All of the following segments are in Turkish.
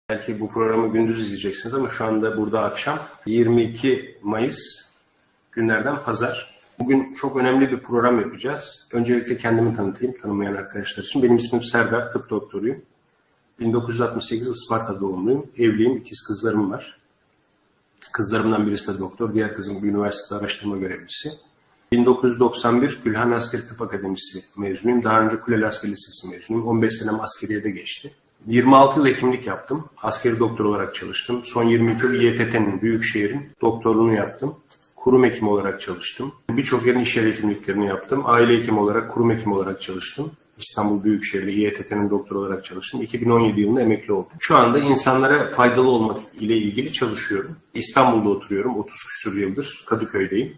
Belki bu programı gündüz izleyeceksiniz ama şu anda burada akşam 22 Mayıs günlerden pazar. Bugün çok önemli bir program yapacağız. Öncelikle kendimi tanıtayım, tanımayan arkadaşlar için. Benim ismim Serdar, tıp doktoruyum. 1968 Isparta doğumluyum. Evliyim, ikiz kızlarım var. Kızlarımdan birisi de doktor, diğer kızım bir üniversitede araştırma görevlisi. 1991 Gülhan Askeri Tıp Akademisi mezunuyum. Daha önce Kuleli Askeri Lisesi mezunuyum. 15 senem askeriyede geçti. 26 yıl hekimlik yaptım. Askeri doktor olarak çalıştım. Son 22 yıl İETT'nin, Büyükşehir'in doktorluğunu yaptım. Kurum hekimi olarak çalıştım. Birçok yerin iş yeri hekimliklerini yaptım. Aile hekimi olarak, kurum hekimi olarak çalıştım. İstanbul Büyükşehir'de İETT'nin doktor olarak çalıştım. 2017 yılında emekli oldum. Şu anda insanlara faydalı olmak ile ilgili çalışıyorum. İstanbul'da oturuyorum. 30 küsur yıldır Kadıköy'deyim.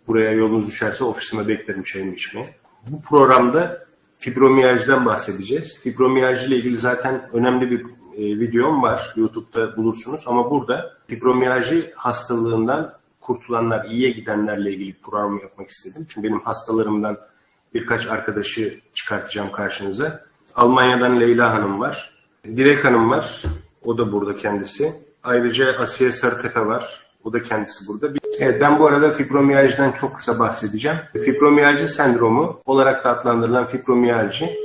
Buraya yolunuz düşerse ofisime beklerim çayımı içmeye. Bu programda fibromiyaljiden bahsedeceğiz. Fibromiyalji ile ilgili zaten önemli bir videom var. YouTube'da bulursunuz. Ama burada fibromiyalji hastalığından kurtulanlar, iyiye gidenlerle ilgili bir program yapmak istedim. Çünkü benim hastalarımdan birkaç arkadaşı çıkartacağım karşınıza. Almanya'dan Leyla Hanım var. Dilek Hanım var. O da burada kendisi. Ayrıca Asiye Sarıtepe var. O da kendisi burada. Evet, ben bu arada fibromiyajdan çok kısa bahsedeceğim. Fibromiyalji sendromu olarak da adlandırılan fibromiyalji,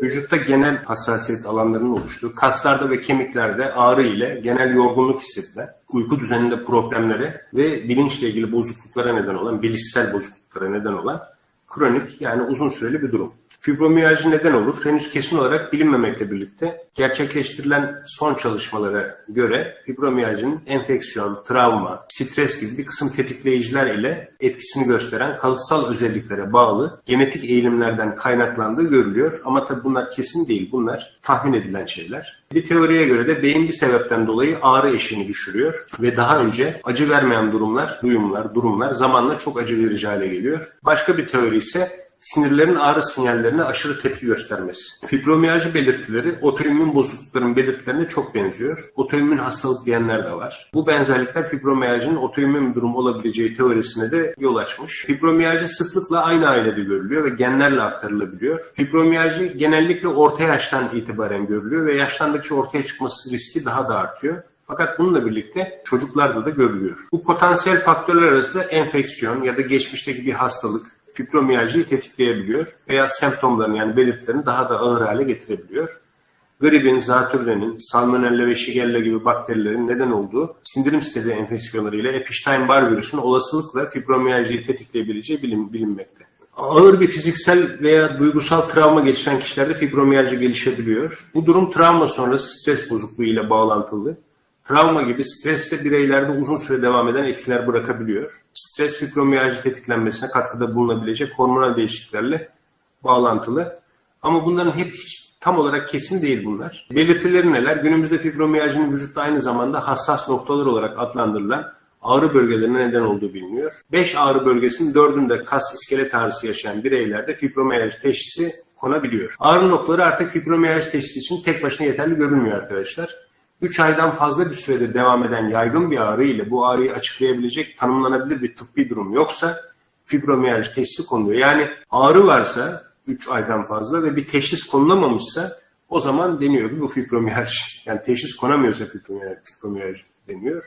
vücutta genel hassasiyet alanlarının oluştuğu, kaslarda ve kemiklerde ağrı ile genel yorgunluk hissedilen, uyku düzeninde problemlere ve bilinçle ilgili bozukluklara neden olan, bilişsel bozukluklara neden olan kronik, yani uzun süreli bir durum. Fibromiyalji neden olur? Henüz kesin olarak bilinmemekle birlikte gerçekleştirilen son çalışmalara göre fibromiyajinin enfeksiyon, travma, stres gibi bir kısım tetikleyiciler ile etkisini gösteren kalıtsal özelliklere bağlı genetik eğilimlerden kaynaklandığı görülüyor. Ama tabii bunlar kesin değil, bunlar tahmin edilen şeyler. Bir teoriye göre de beyin bir sebepten dolayı ağrı eşiğini düşürüyor ve daha önce acı vermeyen durumlar zamanla çok acı verici hale geliyor. Başka bir teori ise sinirlerin ağrı sinyallerine aşırı tepki göstermesi. Fibromiyalji belirtileri otoimmün bozuklukların belirtilerine çok benziyor. Otoimmün hastalık diyenler de var. Bu benzerlikler fibromiyajinin otoimmün bir durum olabileceği teorisine de yol açmış. Fibromiyalji sıklıkla aynı ailede görülüyor ve genlerle aktarılabiliyor. Fibromiyalji genellikle orta yaştan itibaren görülüyor ve yaşlandıkça ortaya çıkması riski daha da artıyor. Fakat bununla birlikte çocuklarda da görülüyor. Bu potansiyel faktörler arasında enfeksiyon ya da geçmişteki bir hastalık fibromiyaljiyi tetikleyebiliyor veya semptomlarını, yani belirtilerini daha da ağır hale getirebiliyor. Gripin, zatürrenin, salmonella ve shigella gibi bakterilerin neden olduğu sindirim sistemi enfeksiyonları ile Epstein-Barr virüsünün olasılıkla fibromiyaljiyi tetikleyebileceği bilinmekte. Ağır bir fiziksel veya duygusal travma geçiren kişilerde fibromiyalji gelişebiliyor. Bu durum travma sonrası stres bozukluğu ile bağlantılı. Travma gibi stresle bireylerde uzun süre devam eden etkiler bırakabiliyor. Stres fibromiyalji tetiklenmesine katkıda bulunabilecek hormonal değişikliklerle bağlantılı. Ama bunların hep tam olarak kesin değil bunlar. Belirtileri neler? Günümüzde fibromiyajinin vücutta aynı zamanda hassas noktalar olarak adlandırılan ağrı bölgelerine neden olduğu biliniyor. 5 ağrı bölgesinin 4'ünde kas iskelet ağrısı yaşayan bireylerde fibromiyalji teşhisi konabiliyor. Ağrı noktaları artık fibromiyalji teşhisi için tek başına yeterli görülmüyor arkadaşlar. 3 aydan fazla bir süredir devam eden yaygın bir ağrı ile bu ağrıyı açıklayabilecek tanımlanabilir bir tıbbi durum yoksa fibromiyalji teşhisi konuluyor. Yani ağrı varsa 3 aydan fazla ve bir teşhis konulamamışsa o zaman deniyor ki bu fibromiyalji. Yani teşhis konamıyorsa fibromiyalji deniyor.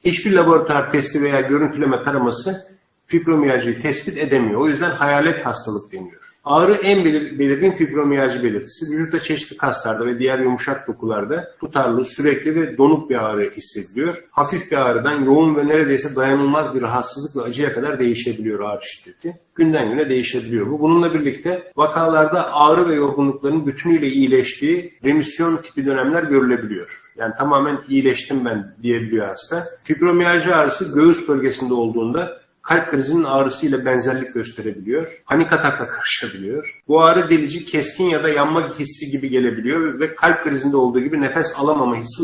Hiçbir laboratuvar testi veya görüntüleme taraması fibromiyaljiyi tespit edemiyor. O yüzden hayalet hastalık deniyor. Ağrı en belirgin fibromiyalji belirtisi. Vücutta çeşitli kaslarda ve diğer yumuşak dokularda tutarlı, sürekli ve donuk bir ağrı hissediliyor. Hafif bir ağrıdan yoğun ve neredeyse dayanılmaz bir rahatsızlık ve acıya kadar değişebiliyor ağrı şiddeti. Günden güne değişebiliyor bu. Bununla birlikte vakalarda ağrı ve yorgunlukların bütünüyle iyileştiği remisyon tipi dönemler görülebiliyor. Yani tamamen iyileştim ben diyebiliyor hasta. Fibromiyalji ağrısı göğüs bölgesinde olduğunda kalp krizinin ağrısıyla benzerlik gösterebiliyor. Panik atakla karışabiliyor. Bu ağrı delici, keskin ya da yanma hissi gibi gelebiliyor ve kalp krizinde olduğu gibi nefes alamama hissi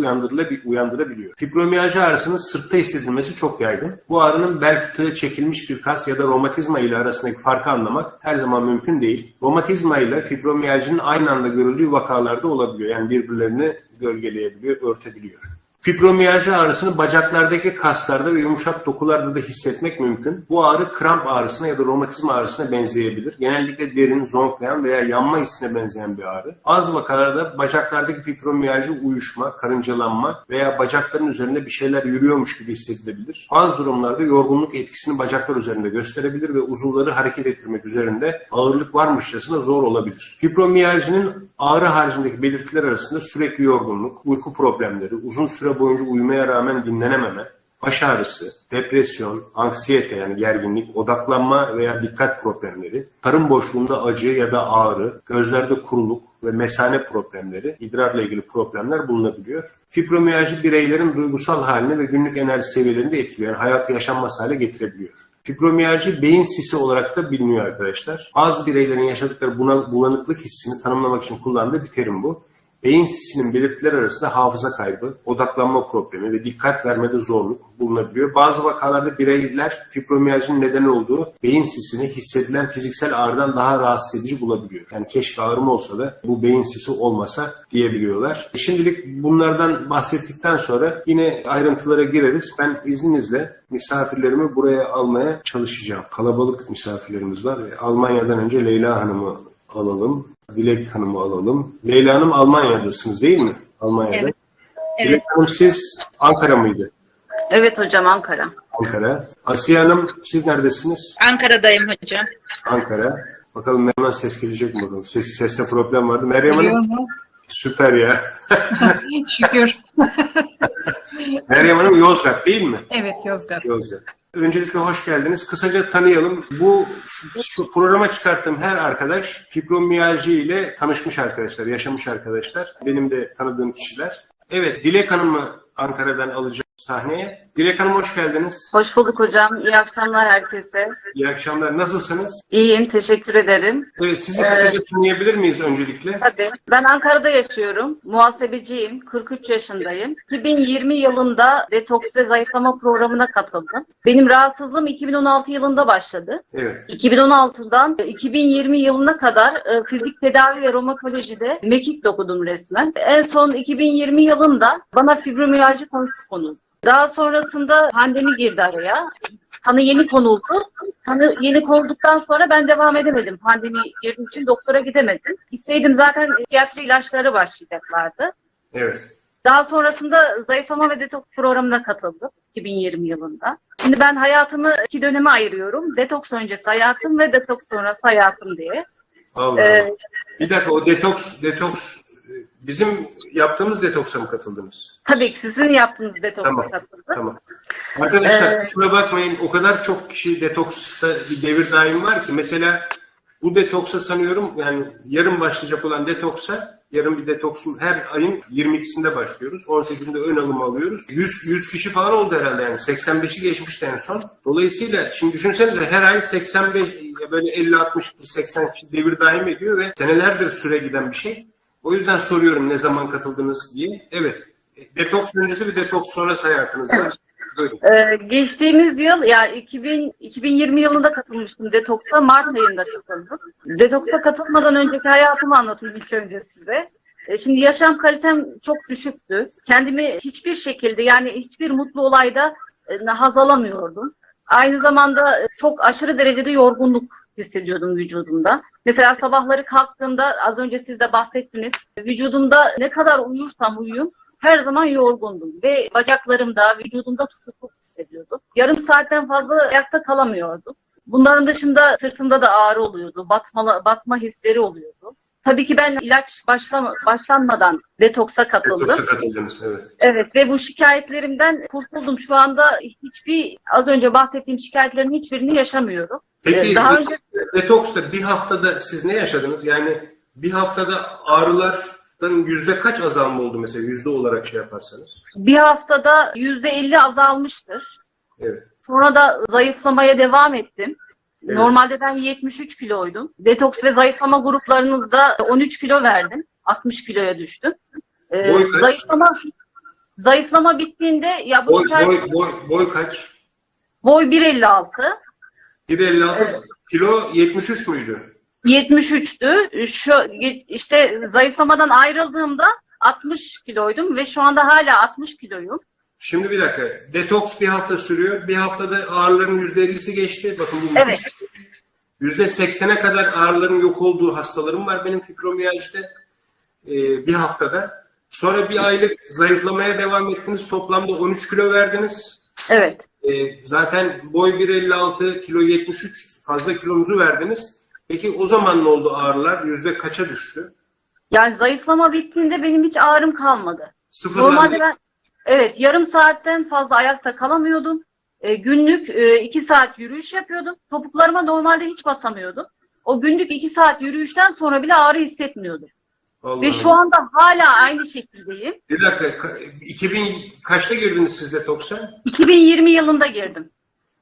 uyandırabiliyor. Fibromiyalji ağrısının sırtta hissedilmesi çok yaygın. Bu ağrının bel fıtığı, çekilmiş bir kas ya da romatizma ile arasındaki farkı anlamak her zaman mümkün değil. Romatizma ile fibromiyajinin aynı anda görüldüğü vakalarda olabiliyor. Yani birbirlerini gölgeleyebiliyor, örtebiliyor. Fibromiyalji ağrısını bacaklardaki kaslarda ve yumuşak dokularda da hissetmek mümkün. Bu ağrı kramp ağrısına ya da romatizma ağrısına benzeyebilir. Genellikle derin, zonklayan veya yanma hissine benzeyen bir ağrı. Bazı vakalarda bacaklardaki fibromiyalji uyuşma, karıncalanma veya bacakların üzerinde bir şeyler yürüyormuş gibi hissedilebilir. Bazı durumlarda yorgunluk etkisini bacaklar üzerinde gösterebilir ve uzuvları hareket ettirmek üzerinde ağırlık varmışçasına zor olabilir. Fibromiyajinin ağrı haricindeki belirtiler arasında sürekli yorgunluk, uyku problemleri, uzun süre boyunca uyumaya rağmen dinlenememe, baş ağrısı, depresyon, anksiyete yani gerginlik, odaklanma veya dikkat problemleri, karın boşluğunda acı ya da ağrı, gözlerde kuruluk ve mesane problemleri, idrarla ilgili problemler bulunabiliyor. Fibromiyalji bireylerin duygusal halini ve günlük enerji seviyelerini de etkiliyor. Yani hayatı yaşanmaz hale getirebiliyor. Fibromiyalji beyin sisi olarak da biliniyor arkadaşlar. Bazı bireylerin yaşadıkları bulanıklık hissini tanımlamak için kullandığı bir terim bu. Beyin sisinin belirtileri arasında hafıza kaybı, odaklanma problemi ve dikkat vermede zorluk bulunabiliyor. Bazı vakalarda bireyler fibromiyajinin nedeni olduğu beyin sisini hissedilen fiziksel ağrıdan daha rahatsız edici bulabiliyor. Yani keşke ağrım olsa da bu beyin sisi olmasa diyebiliyorlar. Şimdilik bunlardan bahsettikten sonra yine ayrıntılara gireriz. Ben izninizle misafirlerimi buraya almaya çalışacağım. Kalabalık misafirlerimiz var. Almanya'dan önce Leyla Hanım'ı alalım. Dilek Hanım'ı alalım. Leyla Hanım Almanya'dasınız değil mi? Almanya'da. Evet. Dilek Hanım siz Ankara mıydı? Evet hocam, Ankara. Ankara. Asiye Hanım siz neredesiniz? Ankara'dayım hocam. Ankara. Bakalım Meryem ses gelecek mi bakalım? Seste problem vardı. Meryem Hanım. Mu? Süper ya. Şükür. Meryem Hanım Yozgat değil mi? Evet, Yozgat. Yozgat. Öncelikle hoş geldiniz. Kısaca tanıyalım. Bu şu programa çıkarttığım her arkadaş fibromiyalji ile tanışmış arkadaşlar, yaşamış arkadaşlar. Benim de tanıdığım kişiler. Evet, Dilek Hanım'ı Ankara'dan alacağım sahneye. Dilek Hanım hoş geldiniz. Hoş bulduk hocam. İyi akşamlar herkese. İyi akşamlar. Nasılsınız? İyiyim, teşekkür ederim. Evet, sizi kısaca tanıyabilir miyiz öncelikle? Tabii. Ben Ankara'da yaşıyorum. Muhasebeciyim. 43 yaşındayım. 2020 yılında detoks ve zayıflama programına katıldım. Benim rahatsızlığım 2016 yılında başladı. Evet. 2016'dan 2020 yılına kadar fizik tedavi ve romatolojide mekik dokudum resmen. En son 2020 yılında bana fibromiyalji tanısı konuldu. Daha sonrasında pandemi girdi araya. Tanı yeni konuldu. Tanı yeni konulduktan sonra ben devam edemedim. Pandemi girdiği için doktora gidemedim. Gitseydim zaten psikiyatri ilaçları başlayacaklardı. Evet. Daha sonrasında zayıflama ve detoks programına katıldım 2020 yılında. Şimdi ben hayatımı iki döneme ayırıyorum. Detoks öncesi hayatım ve detoks sonrası hayatım diye. Allah. Bir dakika o detoks bizim yaptığımız detoksa mı katıldınız? Tabii sizin yaptığınız detoksa katıldım. Tamam. Arkadaşlar kusura bakmayın o kadar çok kişi detoksta bir devir daim var ki mesela bu detoksa sanıyorum yani yarın başlayacak olan detoksa yarın bir detoksun her ayın 22'sinde başlıyoruz. 18'inde ön alımı alıyoruz. 100 kişi falan oldu herhalde yani 85'i geçmişti en son. Dolayısıyla şimdi düşünsenize her ay 85 böyle 50-60-80 kişi devir daim ediyor ve senelerdir süre giden bir şey. O yüzden soruyorum ne zaman katıldınız diye. Evet. Detoks öncesi ve detoks sonrası hayatınız var. Geçtiğimiz yıl ya 2020 yılında katılmıştım detoksa. Mart ayında katıldım. Detoksa katılmadan önceki hayatımı anlatayım ilk önce size. Şimdi yaşam kalitem çok düşüktü. Kendimi hiçbir şekilde yani hiçbir mutlu olayda haz alamıyordum. Aynı zamanda çok aşırı derecede yorgunluk hissediyordum vücudumda. Mesela sabahları kalktığımda az önce siz de bahsettiniz. Vücudumda ne kadar uyursam uyuyayım her zaman yorgundum ve bacaklarımda, vücudumda tutukluk hissediyordum. Yarım saatten fazla ayakta kalamıyordum. Bunların dışında sırtımda da ağrı oluyordu, batma hisleri oluyordu. Tabii ki ben ilaç başlanmadan detoksa katıldım. Detoksa katıldınız, evet. Evet ve bu şikayetlerimden kurtuldum. Şu anda az önce bahsettiğim şikayetlerin hiçbirini yaşamıyorum. Peki daha önce detoksta bir haftada siz ne yaşadınız? Yani bir haftada ağrılardan yüzde kaç azalma oldu mesela yüzde olarak şey yaparsanız? Bir haftada %50 azalmıştır. Evet. Sonra da zayıflamaya devam ettim. Evet. Normalde ben 73 kiloydum. Detoks ve zayıflama gruplarınızda 13 kilo verdim. 60 kiloya düştüm. Boy kaç? Zayıflama bittiğinde ya bu boy kaç? Boy 1.56. 1.56 evet. Kilo 73 müydü? 73'tü. İşte zayıflamadan ayrıldığımda 60 kiloydum ve şu anda hala 60 kiloyum. Şimdi bir dakika. Detoks bir hafta sürüyor. Bir haftada ağrıların %50'si geçti. Bakın bu müthiş. Evet. %80'e kadar ağrıların yok olduğu hastalarım var benim fibromiyajda. Bir haftada. Sonra bir aylık zayıflamaya devam ettiniz. Toplamda 13 kilo verdiniz. Evet. Zaten boy 1.56, kilo 73, fazla kilomuzu verdiniz. Peki o zaman ne oldu ağrılar? Yüzde kaça düştü? Yani zayıflama bittiğinde benim hiç ağrım kalmadı. Sıfırlandı. Normalde ben yarım saatten fazla ayakta kalamıyordum. Günlük 2 saat yürüyüş yapıyordum. Topuklarıma normalde hiç basamıyordum. O günlük 2 saat yürüyüşten sonra bile ağrı hissetmiyordum. Ve şu anda hala aynı şekildeyim. Bir dakika. 2000 kaçta girdiniz siz detoksa? 2020 yılında girdim.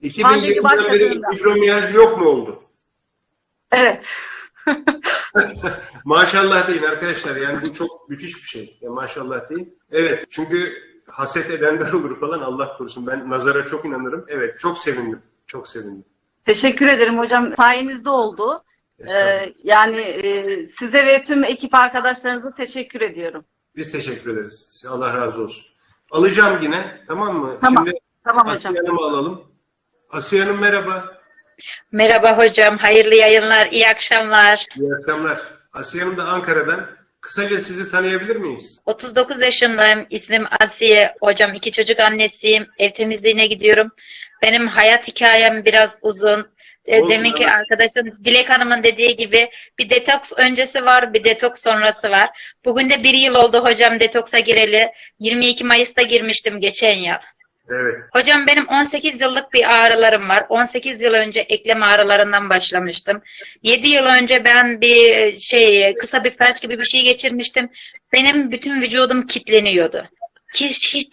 2020'den beri fibromiyaj yok mu oldu? Evet. Maşallah deyin arkadaşlar. Yani bu çok müthiş bir şey. Ya maşallah deyin. Evet. Çünkü haset edenler olur falan, Allah korusun. Ben nazara çok inanırım. Evet. Çok sevindim. Çok sevindim. Teşekkür ederim hocam. Sayenizde oldu. Size ve tüm ekip arkadaşlarınıza teşekkür ediyorum. Biz teşekkür ederiz. Allah razı olsun. Alacağım yine. Tamam mı? Tamam. Şimdi Tamam Asiye hocam. Hanım'ı alalım. Asiye Hanım merhaba. Merhaba hocam. Hayırlı yayınlar. İyi akşamlar. İyi akşamlar. Asiye Hanım da Ankara'dan. Kısaca sizi tanıyabilir miyiz? 39 yaşındayım. İsmim Asiye. Hocam 2 çocuk annesiyim. Ev temizliğine gidiyorum. Benim hayat hikayem biraz uzun. Deminki arkadaşım Dilek Hanım'ın dediği gibi bir detoks öncesi var, bir detoks sonrası var. Bugün de 1 yıl oldu hocam detoksa gireli. 22 Mayıs'ta girmiştim geçen yıl. Evet. Hocam benim 18 yıllık bir ağrılarım var. 18 yıl önce eklem ağrılarından başlamıştım. 7 yıl önce ben bir kısa bir felç gibi bir şey geçirmiştim. Benim bütün vücudum kilitleniyordu.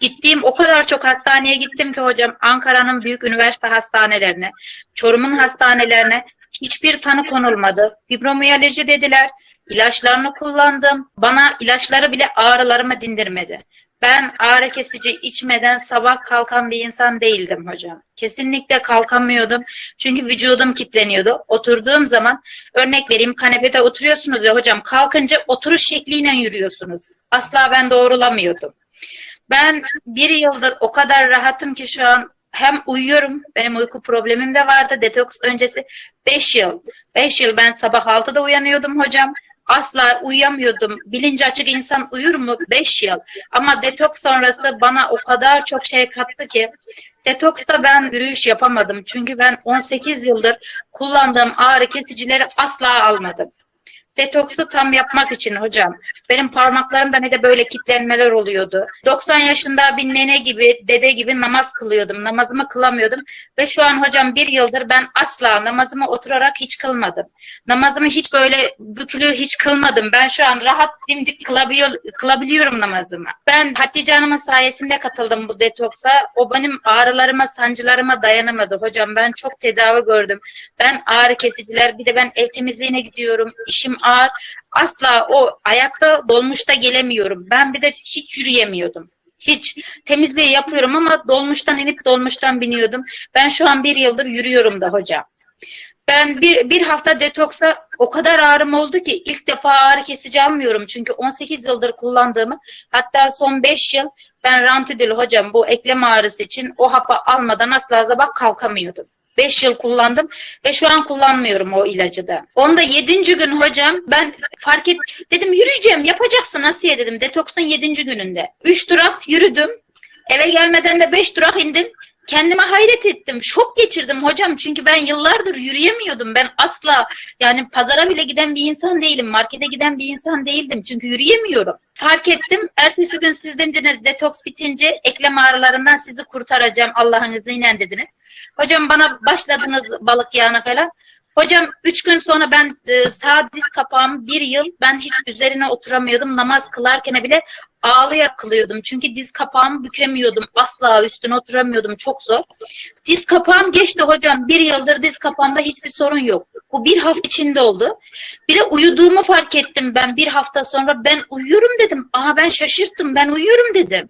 Gittiğim o kadar çok hastaneye gittim ki hocam, Ankara'nın büyük üniversite hastanelerine, Çorum'un hastanelerine hiçbir tanı konulmadı. Fibromiyalji dediler. İlaçlarını kullandım. Bana ilaçları bile ağrılarımı dindirmedi. Ben ağrı kesici içmeden sabah kalkan bir insan değildim hocam. Kesinlikle kalkamıyordum. Çünkü vücudum kilitleniyordu. Oturduğum zaman, örnek vereyim, kanepede oturuyorsunuz ya hocam, kalkınca oturuş şekliyle yürüyorsunuz. Asla ben doğrulamıyordum. Ben 1 yıldır o kadar rahatım ki şu an hem uyuyorum, benim uyku problemim de vardı detoks öncesi. 5 yıl ben sabah 6'da uyanıyordum hocam. Asla uyuyamıyordum. Bilinci açık insan uyur mu? 5 yıl. Ama detoks sonrası bana o kadar çok şey kattı ki. Detoksta ben yürüyüş yapamadım. Çünkü ben 18 yıldır kullandığım ağrı kesicileri asla almadım. Detoksu tam yapmak için hocam. Benim parmaklarımda ne de böyle kilitlenmeler oluyordu. 90 yaşında bir nene gibi, dede gibi namaz kılıyordum. Namazımı kılamıyordum. Ve şu an hocam 1 yıldır ben asla namazımı oturarak hiç kılmadım. Namazımı hiç böyle bükülü hiç kılmadım. Ben şu an rahat dimdik kılabiliyorum namazımı. Ben Hatice Hanım'ın sayesinde katıldım bu detoksa. O benim ağrılarıma, sancılarıma dayanamadı hocam. Ben çok tedavi gördüm. Ben ağrı kesiciler, bir de ben ev temizliğine gidiyorum. İşim ağır. Asla o ayakta dolmuşta gelemiyorum. Ben bir de hiç yürüyemiyordum. Hiç temizliği yapıyorum ama dolmuştan inip dolmuştan biniyordum. Ben şu an 1 yıldır yürüyorum da hocam. Ben bir hafta detoksa o kadar ağrım oldu ki ilk defa ağrı kesici almıyorum. Çünkü 18 yıldır kullandığımı, hatta son 5 yıl ben Rantidil hocam bu eklem ağrısı için o hapı almadan asla sabah kalkamıyordum. 5 yıl kullandım ve şu an kullanmıyorum o ilacı da. Onda 7. gün hocam ben dedim yürüyeceğim, yapacaksın Asiye dedim detoksun 7. gününde. 3 durak yürüdüm. Eve gelmeden de 5 durak indim. Kendime hayret ettim. Şok geçirdim hocam. Çünkü ben yıllardır yürüyemiyordum. Ben asla yani pazara bile giden bir insan değilim. Markete giden bir insan değildim. Çünkü yürüyemiyorum. Fark ettim. Ertesi gün siz dediniz detoks bitince eklem ağrılarından sizi kurtaracağım Allah'ın izniyle dediniz. Hocam bana başladınız balık yağına falan. Hocam 3 gün sonra ben sağ diz kapağım 1 yıl ben hiç üzerine oturamıyordum. Namaz kılarken bile ağlayarak kılıyordum. Çünkü diz kapağımı bükemiyordum. Asla üstüne oturamıyordum. Çok zor. Diz kapağım geçti hocam. 1 yıldır diz kapağımda hiçbir sorun yok. Bu 1 hafta içinde oldu. Bir de uyuduğumu fark ettim ben 1 hafta sonra. Ben uyuyorum dedim. Ben şaşırttım. Ben uyuyorum dedim.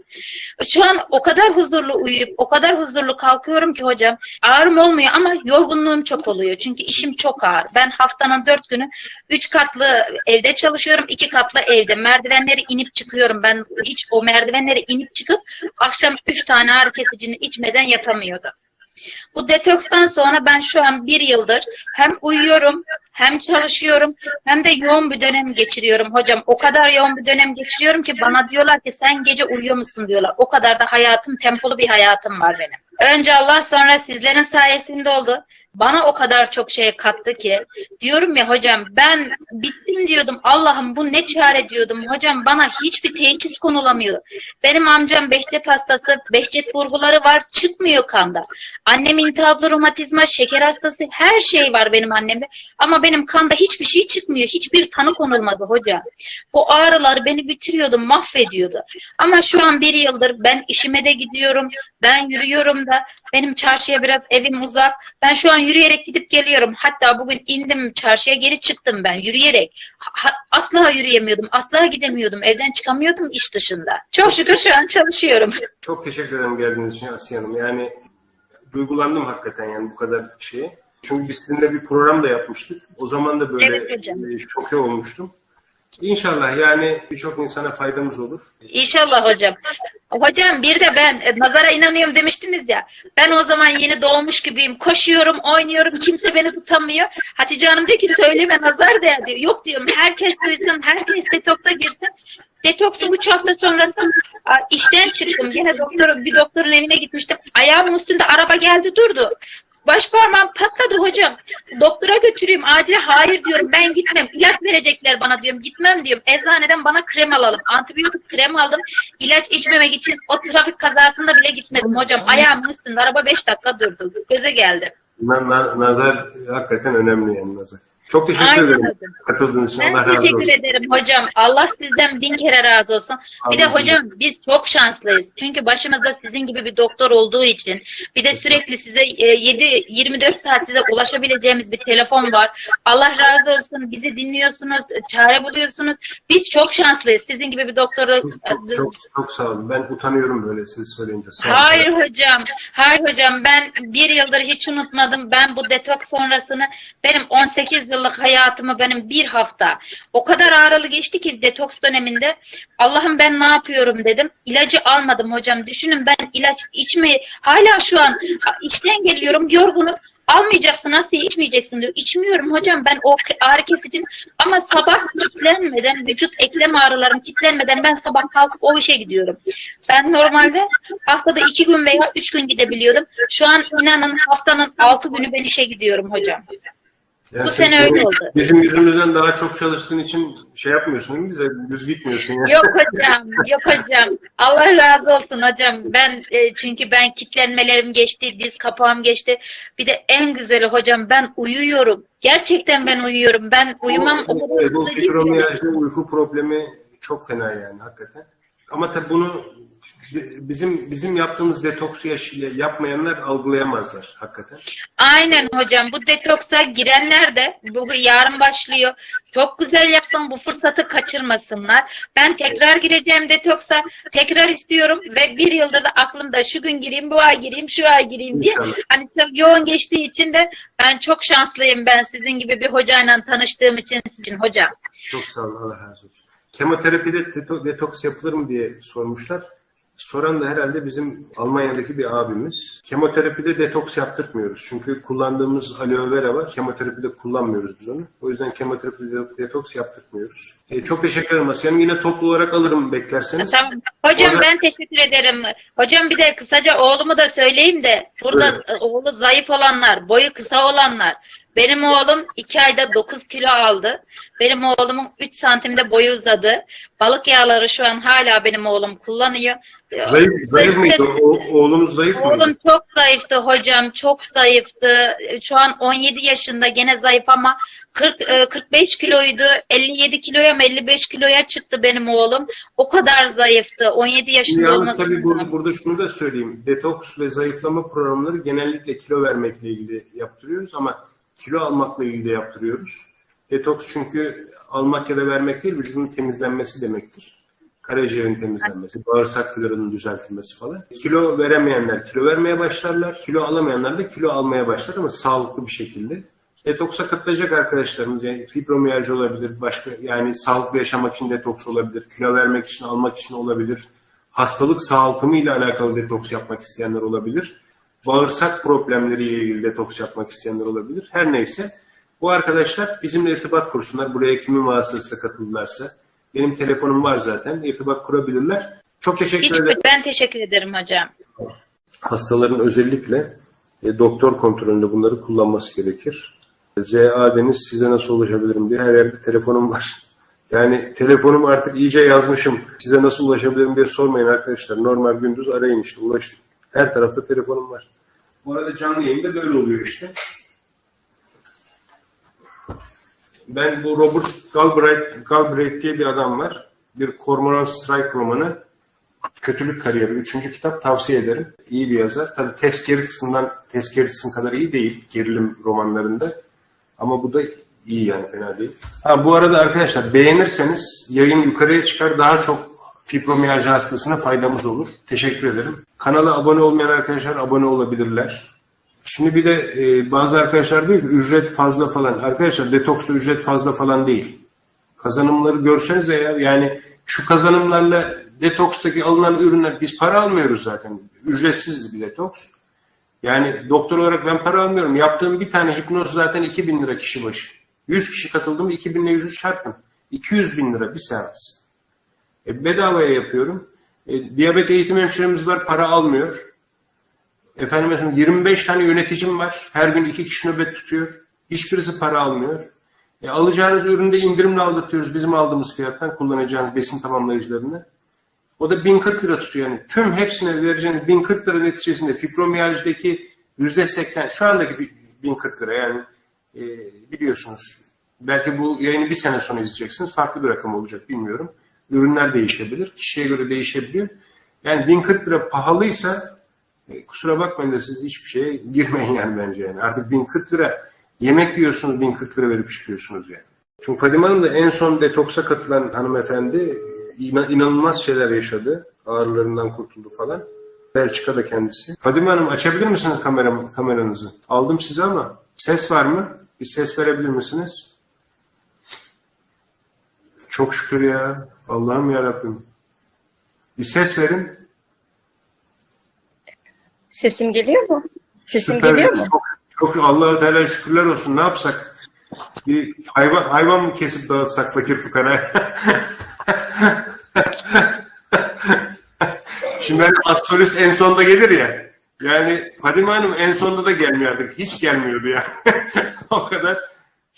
Şu an o kadar huzurlu uyuyup o kadar huzurlu kalkıyorum ki hocam. Ağrım olmuyor ama yorgunluğum çok oluyor. Çünkü işim çok ağır. Ben haftanın 4 günü 3 katlı evde çalışıyorum. 2 katlı evde. Merdivenleri inip çıkıyorum. Ben hiç o merdivenleri inip çıkıp akşam 3 tane ağrı kesicini içmeden yatamıyordum. Bu detokstan sonra ben şu an 1 yıldır hem uyuyorum, hem çalışıyorum, hem de yoğun bir dönem geçiriyorum hocam. O kadar yoğun bir dönem geçiriyorum ki bana diyorlar ki sen gece uyuyor musun diyorlar. O kadar da hayatım, tempolu bir hayatım var benim. Önce Allah, sonra sizlerin sayesinde oldu. Bana o kadar çok şey kattı ki. Diyorum ya hocam, ben bittim diyordum. Allah'ım bu ne çare diyordum. Hocam bana hiçbir teşhis konulamıyor. Benim amcam Behçet hastası, Behçet burguları var, çıkmıyor kanda. Annem iltihaplı romatizma, şeker hastası, her şey var benim annemde. Ama benim kanda hiçbir şey çıkmıyor. Hiçbir tanı konulmadı hocam. Bu ağrılar beni bitiriyordu, mahvediyordu. Ama şu an 1 yıldır ben işime de gidiyorum. Ben yürüyorum da. Benim çarşıya biraz evim uzak. Ben şu an yürüyerek gidip geliyorum. Hatta bugün indim çarşıya, geri çıktım ben yürüyerek. Asla yürüyemiyordum. Asla gidemiyordum. Evden çıkamıyordum iş dışında. Çok şükür şu an çalışıyorum. Çok teşekkür ederim geldiğiniz için Asiye Hanım. Yani duygulandım hakikaten yani bu kadar şeye. Çünkü biz sizinle bir program da yapmıştık. O zaman da böyle Evet hocam. şoke olmuştum. İnşallah yani birçok insana faydamız olur. İnşallah hocam. Hocam bir de ben nazara inanıyorum demiştiniz ya. Ben o zaman yeni doğmuş gibiyim. Koşuyorum, oynuyorum. Kimse beni tutamıyor. Hatice Hanım diyor ki söyleme nazar değer diyor. Yok diyorum, herkes duysun, herkes detoksa girsin. Detoksun 3 hafta sonrası işten çıktım. Yine bir doktorun evine gitmiştim. Ayağımın üstünde araba geldi durdu. Baş parmağım patladı hocam. Doktora götüreyim acil. Hayır diyorum, ben gitmem. İlaç verecekler bana diyorum. Gitmem diyorum. Eczaneden bana krem alalım. Antibiyotik krem aldım. İlaç içmemek için o trafik kazasında bile gitmedim hocam. Ayağımın üstünde araba 5 dakika durdu. Göze geldi. Nazar hakikaten önemli yani nazar. Çok teşekkür ederim katıldığınız için. Ben Allah razı olsun. teşekkür ederim hocam. Allah sizden 1000 kere razı olsun. Bir de hocam biz çok şanslıyız. Çünkü başımızda sizin gibi bir doktor olduğu için, bir de sürekli size 24 saat size ulaşabileceğimiz bir telefon var. Allah razı olsun. Bizi dinliyorsunuz, çare buluyorsunuz. Biz çok şanslıyız. Sizin gibi bir doktoru... Çok sağ olun. Ben utanıyorum böyle siz söyleyince. Sağ olun. Hayır hocam. Hayır hocam. Ben 1 yıldır hiç unutmadım. Ben bu detoks sonrasını, benim 18 yıllık hayatımı benim 1 hafta o kadar ağrılı geçti ki detoks döneminde. Allah'ım ben ne yapıyorum dedim. İlacı almadım hocam. Düşünün, ben ilaç içmeyi hala şu an işten geliyorum yorgunum. Almayacaksın, nasıl içmeyeceksin diyor. İçmiyorum hocam ben o ağrı kesicin, ama sabah kitlenmeden, vücut eklem ağrılarım kitlenmeden ben sabah kalkıp o işe gidiyorum. Ben normalde haftada 2 gün veya 3 gün gidebiliyordum. Şu an inanın haftanın 6 günü ben işe gidiyorum hocam. Yani bu sene öyle oldu. Bizim yüzümüzden daha çok çalıştığın için şey yapmıyorsun değil mi? Bize düz gitmiyorsun. Yani. Yok hocam, yok hocam. Allah razı olsun hocam. Ben çünkü ben kitlenmelerim geçti, diz kapağım geçti. Bir de en güzeli hocam, ben uyuyorum. Gerçekten ben uyuyorum. Ben uyumam o kadar. Bu fibromiyajlı uyku problemi çok fena yani hakikaten. Ama tabii bunu bizim yaptığımız detoksu yapmayanlar algılayamazlar hakikaten. Aynen hocam. Bu detoksa girenler de bugün yarın başlıyor. Çok güzel yapsın, bu fırsatı kaçırmasınlar. Ben tekrar gireceğim detoksa. Tekrar istiyorum ve 1 yıldır da aklımda şu gün gireyim, bu ay gireyim, şu ay gireyim diye. İnşallah. Hani çok yoğun geçtiği için de ben çok şanslıyım, ben sizin gibi bir hocayla tanıştığım için sizin hocam. Çok sağ olun, Allah razı olsun. Kemoterapide detoks yapılır mı diye sormuşlar. Soran da herhalde bizim Almanya'daki bir abimiz. Kemoterapide detoks yaptırmıyoruz. Çünkü kullandığımız aloe vera var. Kemoterapide kullanmıyoruz biz onu. O yüzden kemoterapide detoks yaptırmıyoruz. Çok teşekkür ederim Asiye Hanım. Yine toplu olarak alırım beklerseniz. Tamam. Hocam Orada... ben teşekkür ederim. Hocam bir de kısaca oğlumu da söyleyeyim de burada oğlu zayıf olanlar, boyu kısa olanlar, Benim oğlum 2 ayda 9 kilo aldı. Benim oğlumun 3 santimde boyu uzadı. Balık yağları şu an hala benim oğlum kullanıyor. Zayıf mıydı? Oğlunuz zayıf mıydı? Oğlum çok zayıftı hocam, çok zayıftı. Şu an 17 yaşında, gene zayıf ama 45 kiloydu. 57 kiloya mı 55 kiloya çıktı benim oğlum. O kadar zayıftı. 17 yaşında Yalnız olması. tabii burada şunu da söyleyeyim. Detoks ve zayıflama programları genellikle kilo vermekle ilgili yaptırıyoruz ama kilo almakla ilgili de yaptırıyoruz. Detoks çünkü almak ya da vermek değil, vücudun temizlenmesi demektir. Karaciğerin temizlenmesi, bağırsak florunun düzeltilmesi falan. Kilo veremeyenler kilo vermeye başlarlar. Kilo alamayanlar da kilo almaya başlar ama sağlıklı bir şekilde. Detoksa katılacak arkadaşlarımız, yani fibromiyalji olabilir, başka yani sağlıklı yaşamak için detoks olabilir, kilo vermek için, almak için olabilir. Hastalık sağaltımı ile alakalı detoks yapmak isteyenler olabilir. Bağırsak problemleriyle ilgili detoks yapmak isteyenler olabilir. Her neyse bu arkadaşlar bizimle irtibat kursunlar. Buraya kimin vasıtasıyla katılırlarsa. Benim telefonum var zaten. İrtibat kurabilirler. Çok teşekkür ederim. Ben teşekkür ederim hocam. Hastaların özellikle doktor kontrolünde bunları kullanması gerekir. Z.A. Deniz, size nasıl ulaşabilirim diye her yerde telefonum var. Yani telefonum artık iyice yazmışım. Size nasıl ulaşabilirim diye sormayın arkadaşlar. Normal gündüz arayın işte, ulaşın. Her tarafta telefonum var. Bu arada canlı yayında böyle oluyor işte. Ben bu Robert Galbraith diye bir adam var. Bir Cormoran Strike romanı. Kötülük Kariyeri. 3. kitap, tavsiye ederim. İyi bir yazar. Tabii Tess Gerritsen kadar iyi değil gerilim romanlarında. Ama bu da iyi, yani fena değil. Bu arada arkadaşlar beğenirseniz yayın yukarıya çıkar. Daha çok fibromiyalji hastasına faydamız olur. Teşekkür ederim. Kanala abone olmayan arkadaşlar abone olabilirler. Şimdi bir de bazı arkadaşlar diyor ki ücret fazla falan. Arkadaşlar detoksta ücret fazla falan değil. Kazanımları görsenize ya. Yani şu kazanımlarla detokstaki alınan ürünler, biz para almıyoruz zaten. Ücretsiz bir detoks. Yani doktor olarak ben para almıyorum. Yaptığım bir tane hipnoz zaten 2.000 lira kişi başı. 100 kişi katıldı mı 2.000 ile 100'ü çarpın. 200.000 lira bir seans. Bedavaya yapıyorum. Diyabet eğitim hemşiremiz var, para almıyor. Efendim 25 tane yöneticim var. Her gün 2 kişi nöbet tutuyor. Hiçbirisi para almıyor. Alacağınız üründe indirimle aldırtıyoruz. Bizim aldığımız fiyattan kullanacağınız besin tamamlayıcılarını. O da 1040 lira tutuyor. Yani tüm hepsine vereceğiniz 1040 lira neticesinde fibromiyaljdeki %80, şu andaki 1040 lira yani biliyorsunuz. Belki bu yayını bir sene sonra izleyeceksiniz. Farklı bir rakam olacak, bilmiyorum. Ürünler değişebilir. Kişiye göre değişebiliyor. Yani 1040 lira pahalıysa kusura bakmayın da siz hiçbir şeye girmeyin yani bence yani. Artık 1040 lira yemek yiyorsunuz, 1040 lira verip çıkıyorsunuz yani. Çünkü Fadime Hanım da en son detoksa katılan hanımefendi inanılmaz şeyler yaşadı. Ağrılarından kurtuldu falan. Belçika'da kendisi. Fadime Hanım açabilir misiniz kameranızı? Aldım sizi ama ses var mı? Bir ses verebilir misiniz? Çok şükür ya. Allah'ım yarabbim. Bir ses verin. Sesim geliyor mu? Sesim Süper. geliyor mu? Çok Allah-u Teala şükürler olsun. Ne yapsak? Bir hayvan mı kesip dağıtsak fakir fukara? Şimdi hani astrolist en sonda gelir ya. Yani Fadime Hanım en sonda da gelmiyor artık. Hiç gelmiyordu ya. O kadar.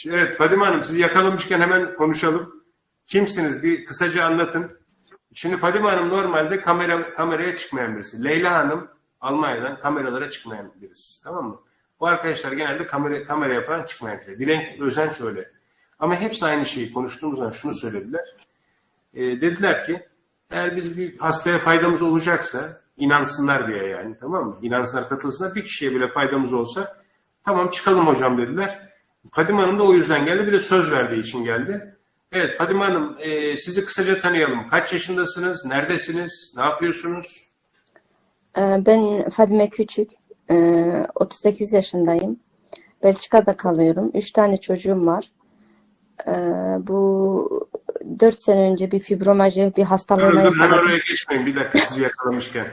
Evet Fadime Hanım, sizi yakalamışken hemen konuşalım. Kimsiniz? Bir kısaca anlatın. Şimdi Fadime Hanım normalde kameraya çıkmayan birisi. Leyla Hanım Almanya'dan kameralara çıkmayan birisi. Tamam mı? Bu arkadaşlar genelde kameraya falan çıkmayan birisi. Dilenk Özenç öyle. Ama hepsi aynı şeyi konuştuğumuz zaman şunu söylediler. Dediler ki eğer biz bir hastaya faydamız olacaksa inansınlar diye, yani tamam mı? İnansınlar, katılsınlar. Bir kişiye bile faydamız olsa tamam çıkalım hocam dediler. Fadime Hanım da o yüzden geldi. Bir de söz verdiği için geldi. Evet Fadime Hanım, sizi kısaca tanıyalım. Kaç yaşındasınız? Neredesiniz? Ne yapıyorsunuz? Ben Fadime Küçük. 38 yaşındayım. Belçika'da kalıyorum. 3 tane çocuğum var. Bu 4 sene önce bir fibromiyalji bir hastalığına Dur, hemen oraya geçmeyin. Bir dakika, sizi yakalamışken.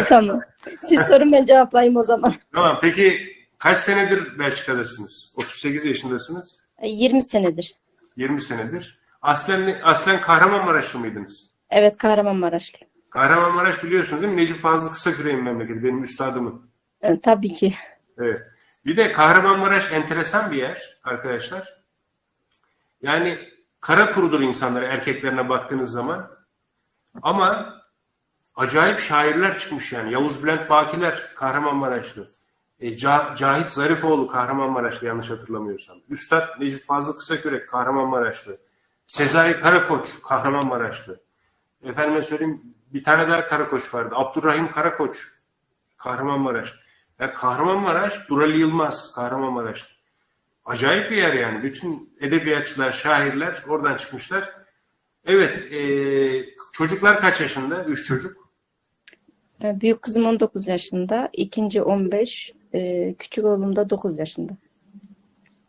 Tamam. Siz sorun, ben cevaplayayım o zaman. Tamam, peki kaç senedir Belçika'dasınız? 38 yaşındasınız. 20 senedir. 20 senedir. Aslen Kahramanmaraşlı mıydınız? Evet, Kahramanmaraşlı. Kahramanmaraş biliyorsunuz değil mi? Necip Fazıl Kısaküre'nin memleketi. Benim üstadımın. Tabii ki. Evet. Bir de Kahramanmaraş enteresan bir yer arkadaşlar. Yani kara kurudur insanları erkeklerine baktığınız zaman. Ama acayip şairler çıkmış yani. Yavuz Bülent Bakiler Kahramanmaraşlı. Cahit Zarifoğlu Kahramanmaraşlı yanlış hatırlamıyorsam. Üstad Necip Fazıl Kısakürek Kahramanmaraşlı. Sezai Karakoç Kahramanmaraşlı. Efendime söyleyeyim bir tane daha Karakoç vardı. Abdurrahim Karakoç Kahramanmaraş. Ya Kahramanmaraş, Durali Yılmaz Kahramanmaraşlı. Acayip bir yer yani. Bütün edebiyatçılar, şairler oradan çıkmışlar. Evet, çocuklar kaç yaşında? 3 çocuk. Büyük kızım 19 yaşında, ikinci 15, küçük oğlum da 9 yaşında.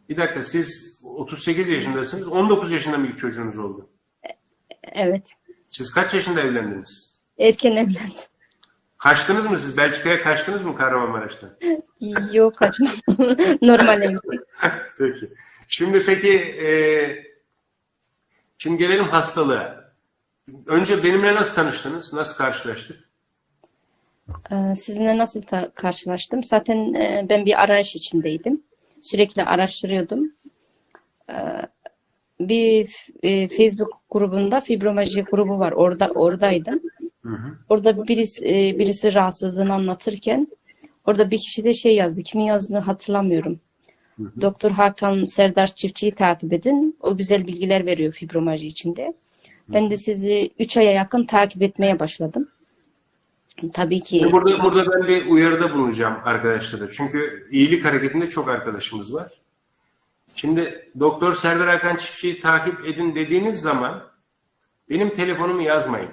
Bir dakika, siz 38 yaşındasınız. 19 yaşında mı ilk çocuğunuz oldu? Evet. Siz kaç yaşında evlendiniz? Erken evlendim. Kaçtınız mı siz? Belçika'ya kaçtınız mı Kahramanmaraş'tan? Yok, kaçmam. Normal evlilik. Peki. Şimdi gelelim hastalığa. Önce benimle nasıl tanıştınız? Nasıl karşılaştık? Sizinle nasıl karşılaştım? Zaten ben bir arayış içindeydim. Sürekli araştırıyordum. Bir Facebook grubunda fibromaji grubu var. Oradaydım. Hı hı. Orada birisi rahatsızlığını anlatırken orada bir kişi de şey yazdı. Kimin yazdığını hatırlamıyorum. Hı hı. Doktor Hakan Serdar Çiftçi'yi takip edin. O güzel bilgiler veriyor fibromaji içinde. Ben de sizi 3 aya yakın takip etmeye başladım. Tabii ki Burada ben bir uyarıda bulunacağım arkadaşlara. Çünkü iyilik hareketinde çok arkadaşımız var. Şimdi Doktor Serdar Hakan Çiftçi'yi takip edin dediğiniz zaman benim telefonumu yazmayın.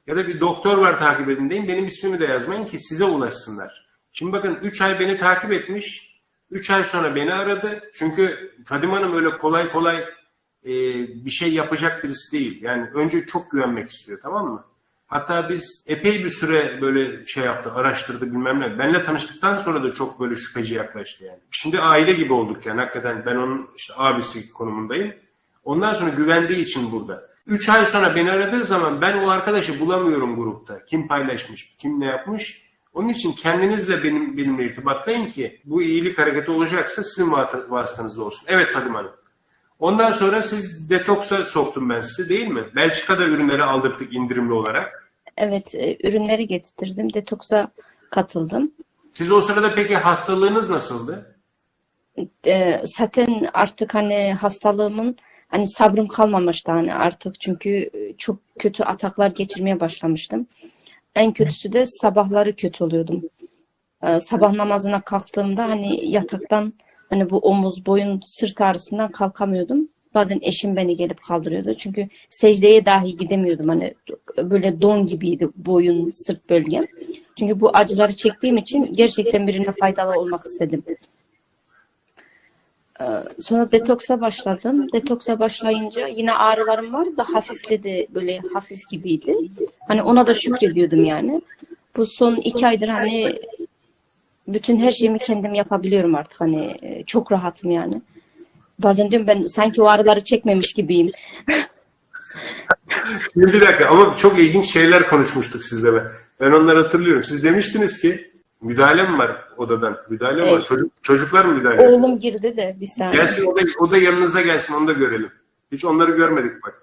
Ya da bir doktor var takip edin deyin. Benim ismimi de yazmayın ki size ulaşsınlar. Şimdi bakın 3 ay beni takip etmiş. 3 ay sonra beni aradı. Çünkü Fadime Hanım öyle kolay kolay bir şey yapacak birisi değil. Yani önce çok güvenmek istiyor, tamam mı? Hatta biz epey bir süre böyle şey yaptı, araştırdı bilmem ne. Benle tanıştıktan sonra da çok böyle şüpheci yaklaştı yani. Şimdi aile gibi olduk yani hakikaten ben onun işte abisi konumundayım. Ondan sonra güvendiği için burada. 3 ay sonra beni aradığı zaman ben o arkadaşı bulamıyorum grupta. Kim paylaşmış, kim ne yapmış. Onun için kendinizle benimle irtibatlayın ki bu iyilik hareketi olacaksa sizin vasıtanızda olsun. Evet Fadime Hanım. Ondan sonra siz detoksa soktum ben sizi değil mi? Belçika'da ürünleri aldırdık indirimli olarak. evet, ürünleri getirdim. Detoksa katıldım. Siz o sırada peki hastalığınız nasıldı? Zaten artık hani hastalığımın hani sabrım kalmamıştı hani artık çünkü çok kötü ataklar geçirmeye başlamıştım. En kötüsü de sabahları kötü oluyordum. Sabah namazına kalktığımda hani yataktan hani bu omuz, boyun, sırt ağrısından kalkamıyordum. Bazen eşim beni gelip kaldırıyordu. Çünkü secdeye dahi gidemiyordum. Hani böyle don gibiydi boyun, sırt bölgem. Çünkü bu acıları çektiğim için gerçekten birine faydalı olmak istedim. Sonra detoksa başladım. Detoksa başlayınca yine ağrılarım vardı da hafifledi. Böyle hafif gibiydi. Hani ona da şükrediyordum yani. Bu son 2 aydır hani bütün her şeyimi kendim yapabiliyorum artık. Hani çok rahatım yani. Bazen diyorum ben sanki o ağrıları çekmemiş gibiyim. Şimdi bir dakika ama çok ilginç şeyler konuşmuştuk sizle ben. Ben onları hatırlıyorum. Siz demiştiniz ki müdahale mi var odadan? Müdahale mi var? Çocuklar mı müdahale? Oğlum girdi de bir saniye. Gelsin o da yanınıza gelsin onu da görelim. Hiç onları görmedik bak.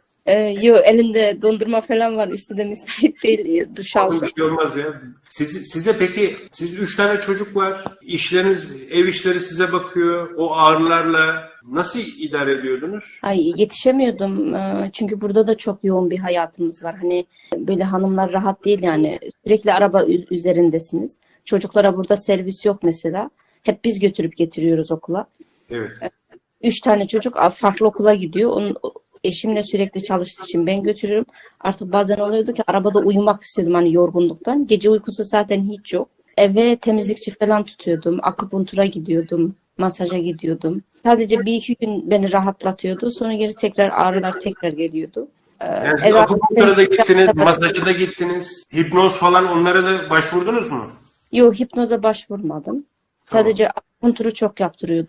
Yok elinde dondurma falan var. Üstü de müsait değil. Duş aldım. Bir şey olmaz ya. Size peki, siz 3 tane çocuk var. İşleriniz, ev işleri size bakıyor. O ağrılarla nasıl idare ediyordunuz? Ay yetişemiyordum. Çünkü burada da çok yoğun bir hayatımız var. Hani böyle hanımlar rahat değil yani. Sürekli araba üzerindesiniz. Çocuklara burada servis yok mesela. Hep biz götürüp getiriyoruz okula. Evet. 3 tane çocuk farklı okula gidiyor. Eşimle sürekli çalıştığı için ben götürüyorum. Artık bazen oluyordu ki arabada uyumak istiyordum hani yorgunluktan. Gece uykusu zaten hiç yok. Eve temizlikçi falan tutuyordum. Akupunktura gidiyordum. Masaja gidiyordum. Sadece 1-2 gün beni rahatlatıyordu. Sonra geri tekrar ağrılar tekrar geliyordu. Yani siz akupunktura da gittiniz, masaja da gittiniz. Hipnoz falan onlara da başvurdunuz mu? Yok hipnoza başvurmadım. Sadece akupunkturu çok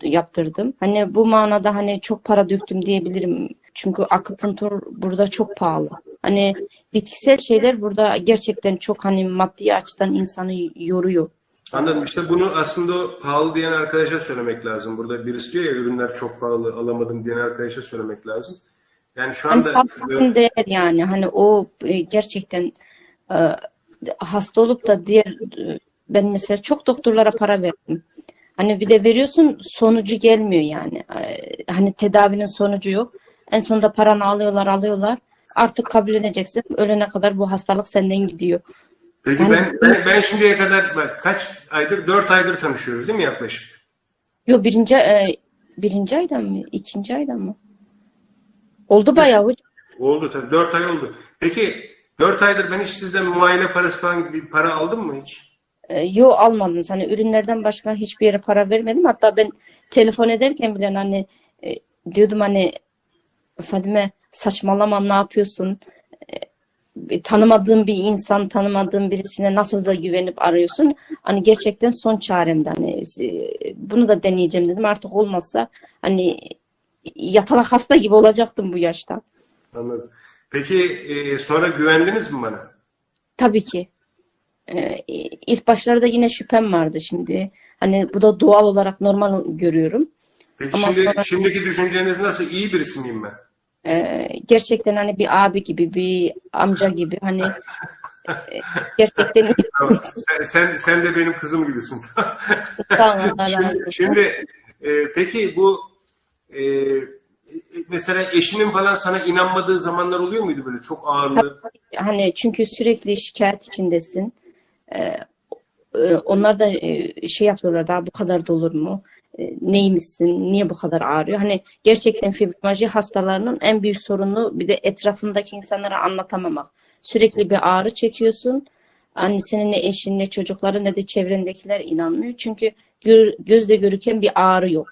yaptırdım. Hani bu manada hani çok para döktüm diyebilirim. Çünkü akupunktur burada çok pahalı. Hani bitkisel şeyler burada gerçekten çok hani maddi açıdan insanı yoruyor. Anladım. İşte bunu aslında o pahalı diyen arkadaşa söylemek lazım. Burada birisi diyor ya ürünler çok pahalı alamadım diyen arkadaşa söylemek lazım. Yani şu Hani anda sabrın değer yani. Hani o gerçekten e, hasta olup da ben mesela çok doktorlara para verdim. Hani bir de veriyorsun sonucu gelmiyor yani. Hani tedavinin sonucu yok. En sonunda paranı alıyorlar. Artık kabulleneceksin. Ölene kadar bu hastalık senden gidiyor. peki Yani ben şimdiye kadar bak, kaç aydır? 4 aydır tanışıyoruz değil mi yaklaşık? yok birinci aydan mı? İkinci aydan mı? Oldu bayağı hocam. Oldu tabii. 4 ay oldu. Peki 4 aydır ben hiç sizden muayene parası falan bir para aldım mı hiç? Yo almadım. Hani ürünlerden başka hiçbir yere para vermedim. Hatta ben telefon ederken bile hani diyordum hani Fadime saçmalama ne yapıyorsun? Tanımadığın bir insan, tanımadığın birisine nasıl da güvenip arıyorsun? Hani gerçekten son çaremdi. Hani bunu da deneyeceğim dedim. Artık olmazsa hani yatalak hasta gibi olacaktım bu yaşta. Anladım. Peki sonra güvendiniz mi bana? Tabii ki. İlk başlarda yine şüphem vardı şimdi. Hani bu da doğal olarak normal görüyorum. Peki Ama sonra şimdiki düşünceniz nasıl? İyi birisi miyim ben? gerçekten hani bir abi gibi, bir amca gibi hani gerçekten Tamam. Sen de benim kızım gibisin. sağ olun, Allah razı olsun. Şimdi peki bu e, mesela eşinin falan sana inanmadığı zamanlar oluyor muydu böyle çok ağırlı? Hani çünkü sürekli şikayet içindesin. Onlar da şey yapıyorlar daha bu kadar da olur mu? Neymişsin? Niye bu kadar ağrıyor? Hani gerçekten fibromiyalji hastalarının en büyük sorunu bir de etrafındaki insanlara anlatamamak. Sürekli bir ağrı çekiyorsun. Hani senin ne eşin ne çocukların ne de çevrendekiler inanmıyor. Çünkü gözle görüken bir ağrı yok.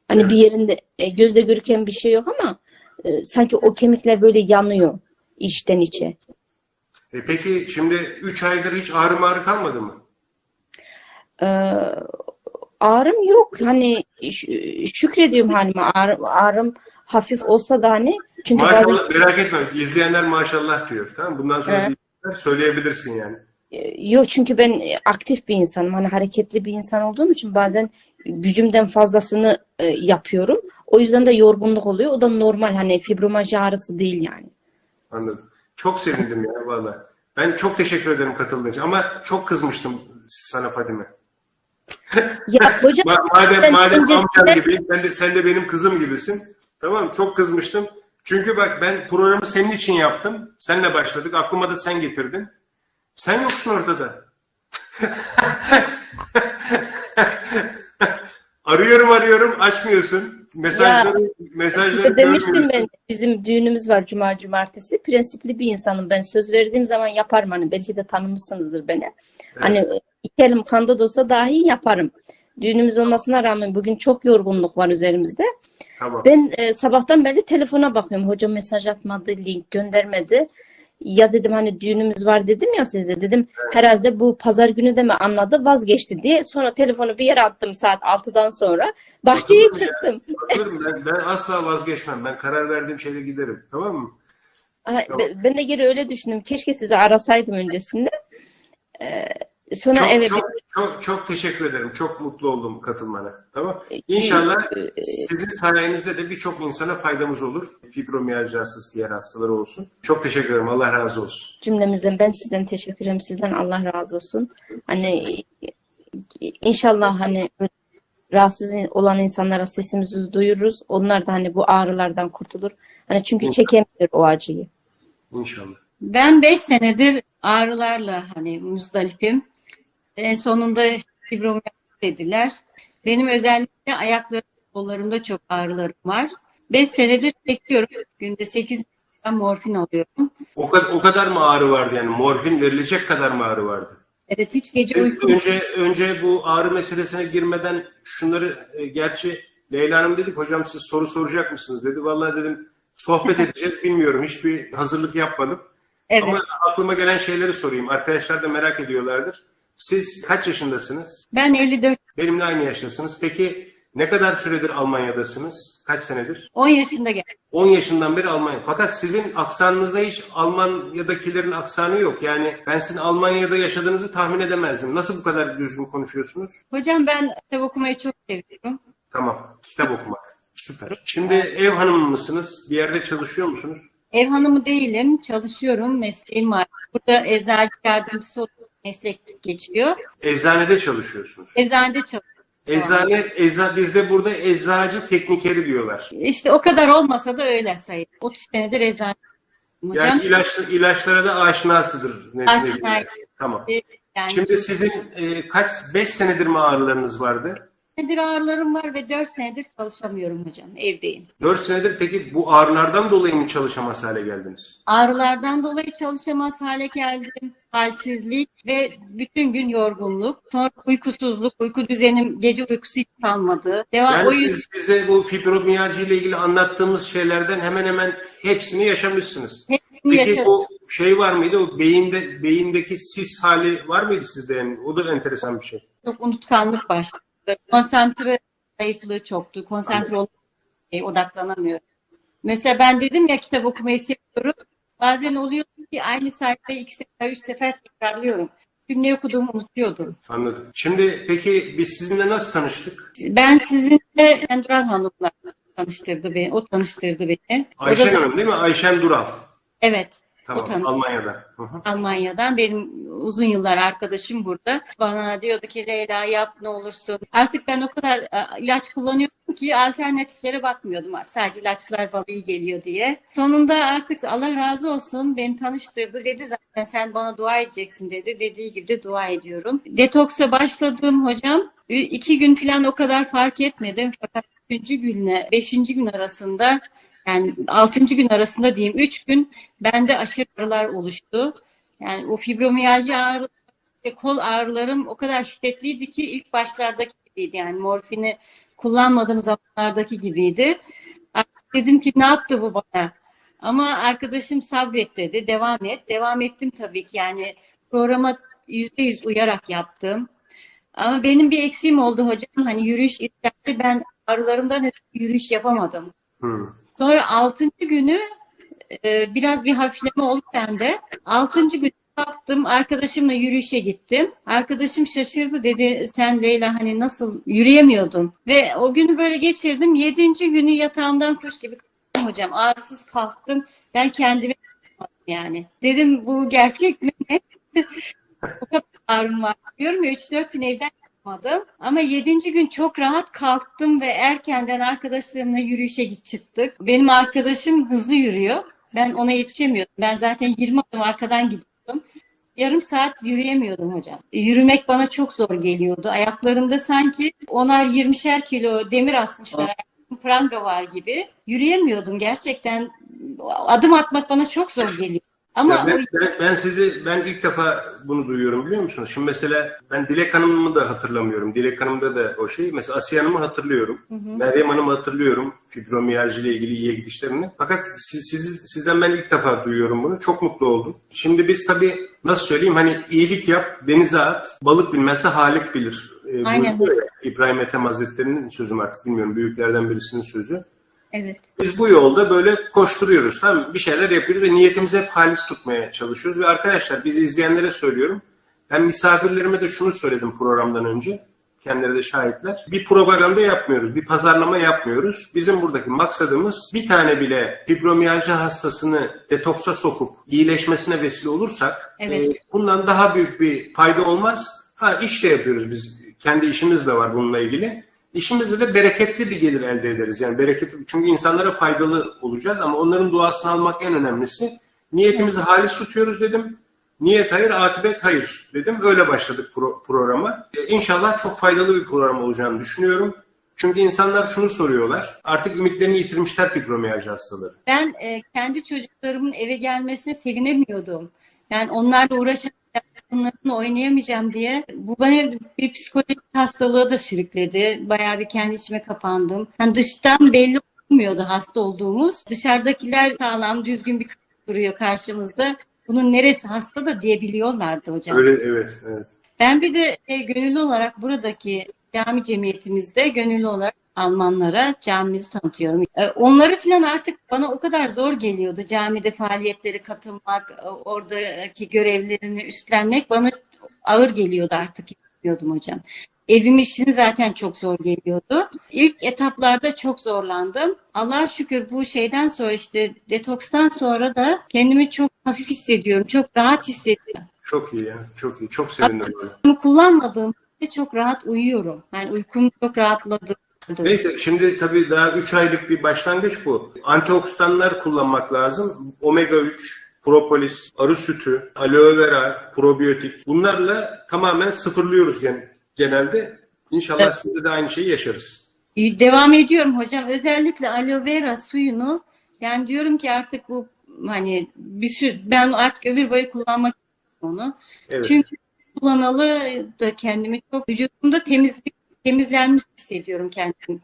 Hani Evet. bir yerinde gözle görüken bir şey yok ama sanki o kemikler böyle yanıyor içten içe. Peki şimdi 3 aydır hiç ağrı kalmadı mı? Ee, Ağrım yok. Hani şükrediyorum halime. Ağrım hafif olsa da hani çünkü bazen Maşallah merak etme. İzleyenler maşallah diyor. Tamam mı? Bundan sonra söyleyebilirsin yani. yok çünkü ben aktif bir insanım. Hani hareketli bir insan olduğum için bazen gücümden fazlasını yapıyorum. O yüzden de yorgunluk oluyor. O da normal. Hani fibromiyalji ağrısı değil yani. Anladım. Çok sevindim ya vallahi. Ben çok teşekkür ederim katıldığın için ama çok kızmıştım sana Fadime. Ya hocam Madem öncesinde amcam gibi sen de benim kızım gibisin. Tamam mı? Çok kızmıştım. Çünkü bak ben programı senin için yaptım. Seninle başladık. Aklıma da sen getirdin. Sen yoksun ortada. Arıyorum açmıyorsun. Mesajları size demiştim görmüyorsun. ben bizim düğünümüz var cuma cumartesi. Prensipli bir insanım. Ben söz verdiğim zaman yaparım. Hani belki de tanımışsınızdır beni. Evet. Hani iki elim kanda da olsa dahi yaparım. Düğünümüz olmasına rağmen bugün çok yorgunluk var üzerimizde. Tamam. Ben sabahtan beri telefona bakıyorum. Hocam mesaj atmadı, link göndermedi. Ya dedim hani düğünümüz var dedim ya size. Dedim herhalde bu pazar günü de mi anladı vazgeçti diye. Sonra telefonu bir yere attım saat 6'dan sonra. Bahçeye Atılır mı ya? çıktım. Atılır. Ben asla vazgeçmem. Ben karar verdiğim şeyle giderim. Tamam mı? Tamam. Ben de geri öyle düşündüm. Keşke sizi arasaydım öncesinde. Sonra evet Çok teşekkür ederim. Çok mutlu oldum katılmana. Tamam. İnşallah sizin sayenizde de birçok insana faydamız olur. Fibromiyalji hastası, diğer hastaları olsun. Çok teşekkür ederim. Allah razı olsun. cümlemizden ben sizden teşekkür ederim. Sizden Allah razı olsun. Hani inşallah hani rahatsız olan insanlara sesimizi duyururuz. Onlar da hani bu ağrılardan kurtulur. Hani çünkü çekemiyor o acıyı. İnşallah. Ben 5 senedir ağrılarla hani muzdaripim. En sonunda fibromiyalji dediler. Benim özellikle ayaklarım, kollarımda çok ağrılarım var. 5 senedir çekiyorum. Günde 8 morfin alıyorum. O kadar mı ağrı vardı yani? Morfin verilecek kadar mı ağrı vardı? Evet hiç gece Siz uykum. önce bu ağrı meselesine girmeden şunları gerçi Leyla Hanım dedik hocam siz soru soracak mısınız dedi. Vallahi dedim sohbet edeceğiz bilmiyorum. Hiçbir hazırlık yapmadım. Evet. Ama aklıma gelen şeyleri sorayım. Arkadaşlar da merak ediyorlardır. Siz kaç yaşındasınız? Ben 54. Benimle aynı yaştasınız. Peki Ne kadar süredir Almanya'dasınız? Kaç senedir? 10 yaşında geldim. 10 yaşından beri Almanya. Fakat sizin aksanınızda hiç Almanya'dakilerin aksanı yok. Yani ben sizin Almanya'da yaşadığınızı tahmin edemezdim. Nasıl bu kadar düzgün konuşuyorsunuz? Hocam ben kitap okumayı çok seviyorum. Tamam. Kitap okumak. Süper. Şimdi ev hanımı mısınız? Bir yerde çalışıyor musunuz? Ev hanımı değilim, çalışıyorum, mesleğim var. Burada eczacı yardımcısı olarak meslek geçiyor. Eczanede çalışıyorsunuz. Eczanede çalışıyorum. Bizde burada eczacı teknikeri diyorlar. İşte o kadar olmasa da öyle sayılır. 30 senedir eczane hocam. Yani ilaçlara da aşinasıdır. Aşinayım. Tamam. Yani Şimdi sizin 5 senedir mi ağrılarınız vardı? senedir ağrılarım var ve 4 senedir çalışamıyorum hocam. Evdeyim. 4 senedir peki bu ağrılardan dolayı mı çalışamaz hale geldiniz? Ağrılardan dolayı çalışamaz hale geldim. Halsizlik ve bütün gün yorgunluk. Sonra uykusuzluk, uyku düzenim, gece uykusu hiç kalmadı. Yani size bu fibromiyalji ile ilgili anlattığımız şeylerden hemen hemen hepsini yaşamışsınız. Peki yaşadım. o şey var mıydı? O beyindeki sis hali var mıydı sizde? Yani o da enteresan bir şey. Çok unutkanlık başladı. Konsantre zayıflığı çoktu. Konsantre odaklanamıyorum. Mesela ben dedim ya kitap okumayı seviyorum. Bazen oluyor ki aynı sayfayı 2 sefer, 3 sefer tekrarlıyorum. Çünkü ne okuduğumu unutuyordum. Anladım. Şimdi peki biz sizinle nasıl tanıştık? Ben sizinle Dural Hanım'la tanıştırdı beni. O tanıştırdı beni. Ayşen Hanım değil mi? Ayşen Dural. Evet. Tamam. Almanya'dan. Hı-hı. Almanya'dan. Benim uzun yıllar arkadaşım burada. Bana diyordu ki Leyla yap ne olursun. Artık ben o kadar ilaç kullanıyordum ki alternatiflere bakmıyordum. Sadece ilaçlar bana iyi geliyor diye. Sonunda artık Allah razı olsun beni tanıştırdı. Dedi zaten sen bana dua edeceksin dedi. Dediği gibi de dua ediyorum. Detoksa başladım hocam. 2 gün falan o kadar fark etmedim. Fakat 3. günle 5. gün arasında yani 6. gün arasında diyeyim 3 gün bende aşırı ağrılar oluştu. Yani o fibromiyalji ağrıları, kol ağrılarım o kadar şiddetliydi ki ilk başlardaki gibiydi. Yani morfini kullanmadığım zamanlardaki gibiydi. Artık dedim ki ne yaptı bu bana? Ama arkadaşım sabret dedi. Devam et. Devam ettim tabii ki. Yani programa %100 uyarak yaptım. Ama benim bir eksiğim oldu hocam. Hani yürüyüş isterdi. Ben ağrılarımdan ötürü yürüyüş yapamadım. Sonra 6. günü biraz bir hafifleme oldu bende. 6. gün kalktım, arkadaşımla yürüyüşe gittim. Arkadaşım şaşırdı dedi sen Leyla hani nasıl yürüyemiyordun? Ve o günü böyle geçirdim. 7. günü yatağımdan kuş gibi kalktım hocam. Ağrısız kalktım. Ben kendime yani. Dedim bu gerçek mi? O kadar ağrım var. Diyorum ya 3-4 gün evden çıkmadım. Ama 7. gün çok rahat kalktım ve erkenden arkadaşlarımla yürüyüşe çıktık. Benim arkadaşım hızlı yürüyor. Ben ona yetişemiyordum. Ben zaten 20 adım arkadan gidiyordum. Yarım saat yürüyemiyordum hocam. Yürümek bana çok zor geliyordu. Ayaklarımda sanki 10'ar 20'şer kilo demir asmışlar. Pranga var gibi. Yürüyemiyordum gerçekten. Adım atmak bana çok zor geliyor. Ama ben ilk defa bunu duyuyorum biliyor musunuz? Şimdi mesela ben Dilek Hanım'ı da hatırlamıyorum. Dilek Hanım'da da o şey. Mesela Asiye Hanım'ı hatırlıyorum. Meryem Hanım'ı hatırlıyorum. Fibromiyalji ile ilgili iyi gidişlerini. Fakat sizden ben ilk defa duyuyorum bunu. Çok mutlu oldum. Şimdi biz tabii nasıl söyleyeyim hani iyilik yap, denize at, balık bilmezse Halik bilir. Aynen. İbrahim Ethem Hazretleri'nin sözü mü artık bilmiyorum. Büyüklerden birisinin sözü. Evet. Biz bu yolda böyle koşturuyoruz. Tamam bir şeyler yapıyoruz ve niyetimizi hep halis tutmaya çalışıyoruz. Ve arkadaşlar bizi izleyenlere söylüyorum. Ben misafirlerime de şunu söyledim programdan önce. Kendileri de şahitler. Bir propaganda yapmıyoruz. Bir pazarlama yapmıyoruz. Bizim buradaki maksadımız bir tane bile fibromiyalji hastasını detoksa sokup iyileşmesine vesile olursak bundan daha büyük bir fayda olmaz. İş de yapıyoruz biz. Kendi işimiz de var bununla ilgili. İşimizde de bereketli bir gelir elde ederiz. Yani bereketli çünkü insanlara faydalı olacağız ama onların duasını almak en önemlisi. Niyetimizi halis tutuyoruz dedim. Niyet hayır, akıbet hayır dedim. Öyle başladık programa. İnşallah çok faydalı bir program olacağını düşünüyorum. Çünkü insanlar şunu soruyorlar. Artık ümitlerini yitirmişler fibromiyalji hastaları. Ben kendi çocuklarımın eve gelmesine sevinemiyordum. Yani onlarla uğraşamayacağım, bunlarla oynayamayacağım diye. Bu bana bir psikolojik hastalığa da sürükledi. Bayağı bir kendi içime kapandım. Yani dıştan belli olmuyordu hasta olduğumuz. Dışarıdakiler sağlam, düzgün bir duruyor karşımızda. Bunun neresi hasta da diyebiliyorlardı hocam. Öyle, evet. Ben bir de gönüllü olarak buradaki cami cemiyetimizde gönüllü olarak Almanlara camimizi tanıtıyorum. Onları falan artık bana o kadar zor geliyordu. Camide faaliyetlere katılmak, oradaki görevlerini üstlenmek bana ağır geliyordu artık. Yapıyordum hocam. Evim işini zaten çok zor geliyordu. İlk etaplarda çok zorlandım. Allah'a şükür bu şeyden sonra işte detokstan sonra da kendimi çok hafif hissediyorum. Çok rahat hissediyorum. Çok iyi ya. Çok iyi. Çok sevindim böyle. Bunu kullanmadığım çok rahat uyuyorum. Yani uykum çok rahatladı. Neyse şimdi tabii daha 3 aylık bir başlangıç bu. Antioksidanlar kullanmak lazım. Omega 3, propolis, arı sütü, aloe vera, probiyotik. Bunlarla tamamen sıfırlıyoruz genelde. İnşallah Evet. sizde de aynı şeyi yaşarız. Devam ediyorum hocam. Özellikle aloe vera suyunu yani diyorum ki artık bu hani ben artık ömür boyu kullanmak istiyorum onu. Evet. Çünkü kullanalı da kendimi çok vücudumda temizlenmiş hissediyorum kendim.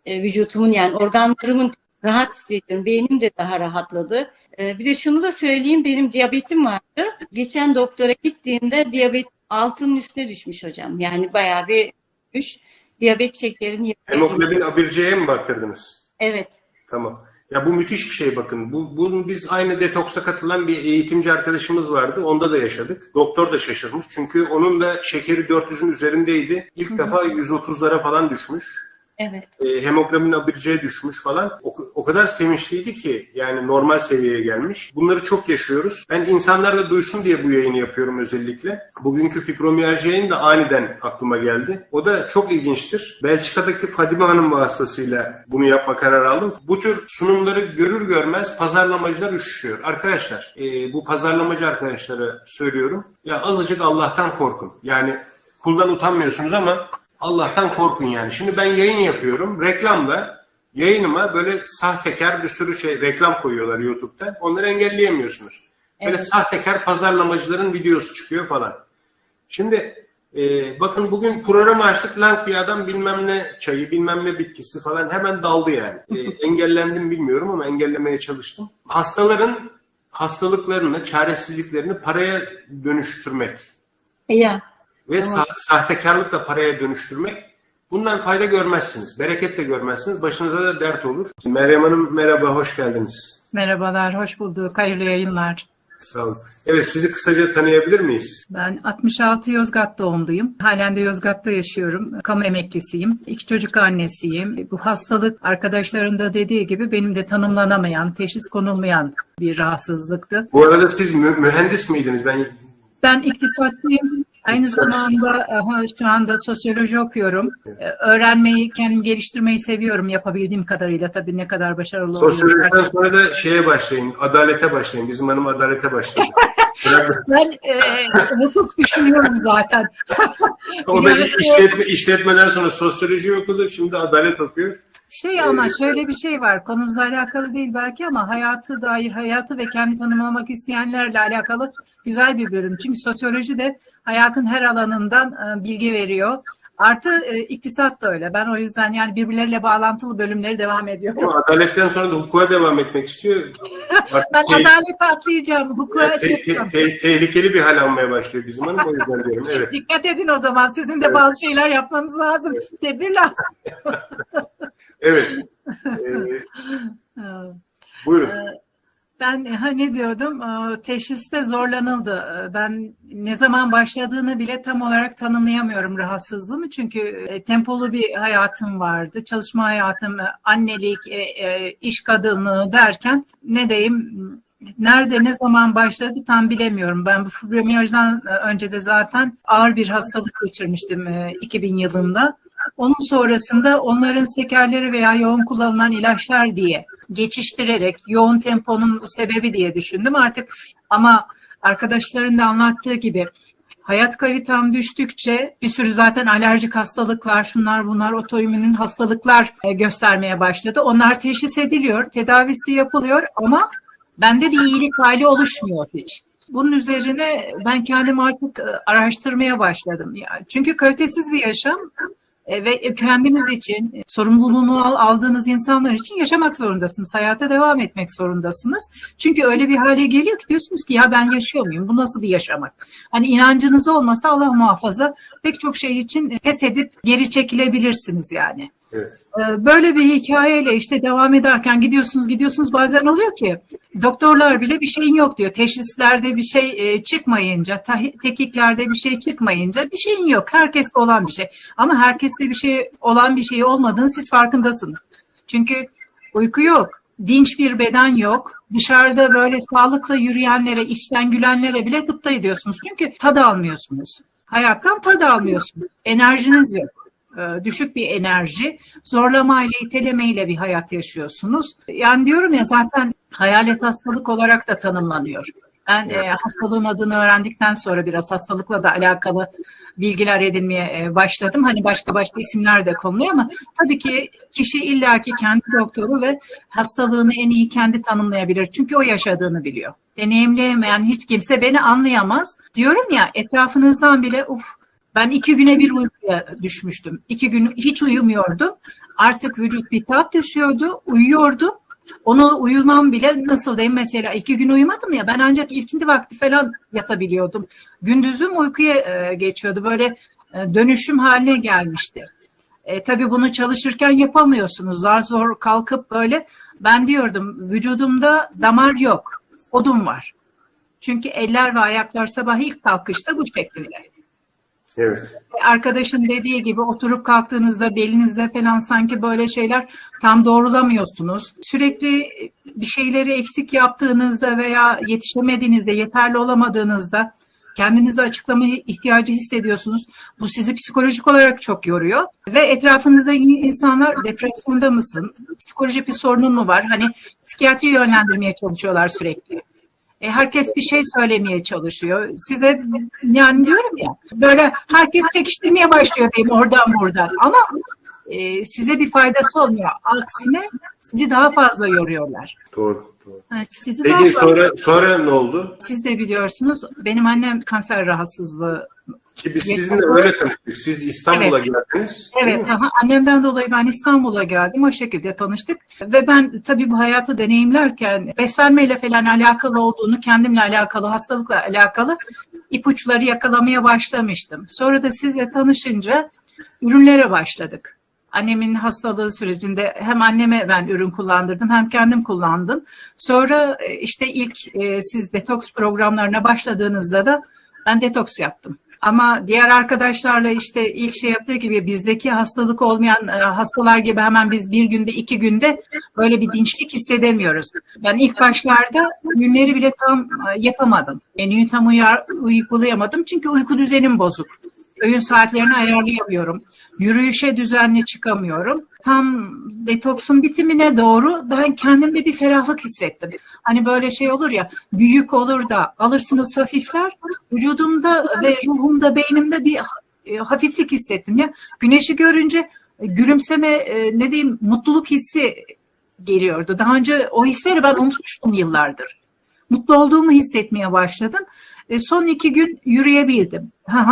Vücudumun yani organlarımın rahat hissediyorum. Beynim de daha rahatladı. Bir de şunu da söyleyeyim, benim diyabetim vardı. Geçen doktora gittiğimde diyabet 6'nın üstüne düşmüş hocam. Yani bayağı bir düşmüş. Diyabet şekerini Hemoglobin A1C'ye mi baktırdınız? Evet. Tamam. Ya bu müthiş bir şey bakın. Bunu biz aynı detoksa katılan bir eğitimci arkadaşımız vardı. Onda da yaşadık. Doktor da şaşırmış. Çünkü onun da şekeri 400'ün üzerindeydi. İlk defa 130'lara falan düşmüş. Evet. Hemoglobin A1C'ye düşmüş falan. O kadar sevinçliydi ki yani normal seviyeye gelmiş. Bunları çok yaşıyoruz. Ben insanlar da duysun diye bu yayını yapıyorum özellikle. Bugünkü fibromiyaljiyenin de aniden aklıma geldi. O da çok ilginçtir. Belçika'daki Fadime Hanım vasıtasıyla bunu yapma kararı aldım. Bu tür sunumları görür görmez pazarlamacılar üşüşüyor. Arkadaşlar bu pazarlamacı arkadaşlara söylüyorum. Ya azıcık Allah'tan korkun. Yani kuldan utanmıyorsunuz ama Allah'tan korkun yani. Şimdi ben yayın yapıyorum. Reklamda yayınıma böyle sahtekar bir sürü reklam koyuyorlar YouTube'da. Onları engelleyemiyorsunuz. Böyle Evet. sahtekar pazarlamacıların videosu çıkıyor falan. Şimdi bakın bugün programı açtık. Lang diye adam bilmem ne çayı, bilmem ne bitkisi falan hemen daldı yani. Engellendim bilmiyorum ama engellemeye çalıştım. Hastaların hastalıklarını, çaresizliklerini paraya dönüştürmek. Ya. Ve Tamam. sahtekarlıkla paraya dönüştürmek. Bundan fayda görmezsiniz. Bereket de görmezsiniz. Başınıza da dert olur. Meryem Hanım merhaba, hoş geldiniz. Merhabalar, hoş bulduk. Hayırlı yayınlar. Sağ olun. Evet, sizi kısaca tanıyabilir miyiz? Ben 66 Yozgat doğumluyum. Halen de Yozgat'ta yaşıyorum. Kamu emeklisiyim. 2 çocuk annesiyim. Bu hastalık arkadaşların da dediği gibi benim de tanımlanamayan, teşhis konulmayan bir rahatsızlıktı. Bu arada siz mühendis miydiniz? Ben iktisatçıyım. Aynı zamanda şu anda sosyoloji okuyorum. Öğrenmeyi, kendimi geliştirmeyi seviyorum yapabildiğim kadarıyla. Tabii ne kadar başarılı olurum. Sosyolojiden sonra da şeye başlayın, adalete başlayın. Bizim hanım adalete başladı. Ben hukuk düşünüyorum zaten. O da işletmeden sonra sosyoloji okudu, şimdi adalet okuyor. Ama şöyle bir şey var. Konumuzla alakalı değil belki ama hayatı ve kendi tanımlamak isteyenlerle alakalı güzel bir bölüm. Çünkü sosyoloji de hayatın her alanından bilgi veriyor. Artı iktisat da öyle. Ben o yüzden yani birbirleriyle bağlantılı bölümleri devam ediyorum. Ama adaletten sonra da hukuka devam etmek istiyor. Ben adalete atlayacağım. Hukuka tehlikeli bir hal almaya başlıyor bizim hanım, o yüzden diyorum. Evet. Dikkat edin o zaman. Sizin de bazı şeyler yapmanız lazım. Tedbir lazım. Evet. Buyurun. Ben ne diyordum? Teşhiste zorlanıldı. Ben ne zaman başladığını bile tam olarak tanımlayamıyorum rahatsızlığımı. Çünkü tempolu bir hayatım vardı. Çalışma hayatım, annelik, iş kadınlığı derken ne diyeyim, nerede ne zaman başladı tam bilemiyorum. Ben bu fibromiyajdan önce de zaten ağır bir hastalık geçirmiştim 2000 yılında. Onun sonrasında onların sekerleri veya yoğun kullanılan ilaçlar diye geçiştirerek yoğun temponun sebebi diye düşündüm artık. Ama arkadaşların da anlattığı gibi hayat kalitem düştükçe bir sürü zaten alerjik hastalıklar, şunlar bunlar, otoimmün hastalıklar göstermeye başladı. Onlar teşhis ediliyor, tedavisi yapılıyor ama bende bir iyilik hali oluşmuyor hiç. Bunun üzerine ben kendim artık araştırmaya başladım. Çünkü kalitesiz bir yaşam ve kendiniz için, sorumluluğunu aldığınız insanlar için yaşamak zorundasınız. Hayata devam etmek zorundasınız. Çünkü öyle bir hale geliyor ki diyorsunuz ki ya ben yaşıyor muyum? Bu nasıl bir yaşamak? Hani inancınız olmasa Allah muhafaza pek çok şey için pes edip geri çekilebilirsiniz yani. Evet. Böyle bir hikayeyle işte devam ederken gidiyorsunuz bazen oluyor ki doktorlar bile bir şeyin yok diyor. Teşhislerde bir şey çıkmayınca, tekiklerde bir şey çıkmayınca bir şeyin yok. Herkeste olan bir şey. Ama herkeste bir şey olan bir şey olmadığını siz farkındasınız. Çünkü uyku yok, dinç bir beden yok. Dışarıda böyle sağlıklı yürüyenlere, içten gülenlere bile gıpta ediyorsunuz. Çünkü tad almıyorsunuz. Hayattan tad almıyorsunuz. Enerjiniz yok. Düşük bir enerji, zorlamayla, itelemeyle bir hayat yaşıyorsunuz. Yani diyorum ya, zaten hayalet hastalık olarak da tanımlanıyor. Ben hastalığın adını öğrendikten sonra biraz hastalıkla da alakalı bilgiler edinmeye başladım. Hani başka isimler de konuluyor ama tabii ki kişi illaki kendi doktoru ve hastalığını en iyi kendi tanımlayabilir. Çünkü o yaşadığını biliyor. Deneyimleyemeyen hiç kimse beni anlayamaz. Diyorum ya, etrafınızdan bile ben 2 güne bir uykuya düşmüştüm. 2 gün hiç uyumuyordum. Artık vücut bitap düşüyordu, uyuyordum. Onu uyumam bile nasıl diyeyim, mesela 2 gün uyumadım ya, ben ancak ikindi vakti falan yatabiliyordum. Gündüzüm uykuya geçiyordu. Böyle dönüşüm haline gelmişti. Tabii bunu çalışırken yapamıyorsunuz. Zar zor kalkıp böyle, ben diyordum vücudumda damar yok, odun var. Çünkü eller ve ayaklar sabah ilk kalkışta bu şekilde. Evet. Arkadaşın dediği gibi oturup kalktığınızda belinizde falan sanki böyle şeyler tam doğrulamıyorsunuz. Sürekli bir şeyleri eksik yaptığınızda veya yetişemediğinizde, yeterli olamadığınızda kendinizi açıklamaya ihtiyacı hissediyorsunuz. Bu sizi psikolojik olarak çok yoruyor. Ve etrafınızdaki insanlar, depresyonda mısın? Psikolojik bir sorunun mu var? Hani psikiyatri yönlendirmeye çalışıyorlar sürekli. Herkes bir şey söylemeye çalışıyor. Size yani diyorum ya, böyle herkes çekiştirmeye başlıyor diyeyim, oradan buradan. Ama size bir faydası olmuyor. Aksine sizi daha fazla yoruyorlar. Doğru. Evet, sizi Peki daha fazla... sonra ne oldu? Siz de biliyorsunuz, benim annem kanser rahatsızlığı. Ki biz sizinle öyle tanıştık. Siz İstanbul'a geldiniz. Evet, annemden dolayı ben İstanbul'a geldim. O şekilde tanıştık. Ve ben tabii bu hayatı deneyimlerken beslenmeyle falan alakalı olduğunu, kendimle alakalı, hastalıkla alakalı ipuçları yakalamaya başlamıştım. Sonra da sizle tanışınca ürünlere başladık. Annemin hastalığı sürecinde hem anneme ben ürün kullandırdım hem kendim kullandım. Sonra işte ilk siz detoks programlarına başladığınızda da ben detoks yaptım. Ama diğer arkadaşlarla işte ilk şey yaptığı gibi, bizdeki hastalık olmayan hastalar gibi hemen biz 1 günde 2 günde böyle bir dinçlik hissedemiyoruz. Ben ilk başlarda ürünleri bile tam yapamadım. Menüyü tam uygulayamadım çünkü uyku düzenim bozuk. Öğün saatlerini ayarlayamıyorum. Yürüyüşe düzenli çıkamıyorum. Tam detoksun bitimine doğru ben kendimde bir ferahlık hissettim. Hani böyle şey olur ya, büyük olur da alırsınız hafifler. Vücudumda ve ruhumda, beynimde bir hafiflik hissettim ya. Güneşi görünce gülümseme, ne diyeyim, mutluluk hissi geliyordu. Daha önce o hisleri ben unutmuştum yıllardır. Mutlu olduğumu hissetmeye başladım. Son 2 gün yürüyebildim.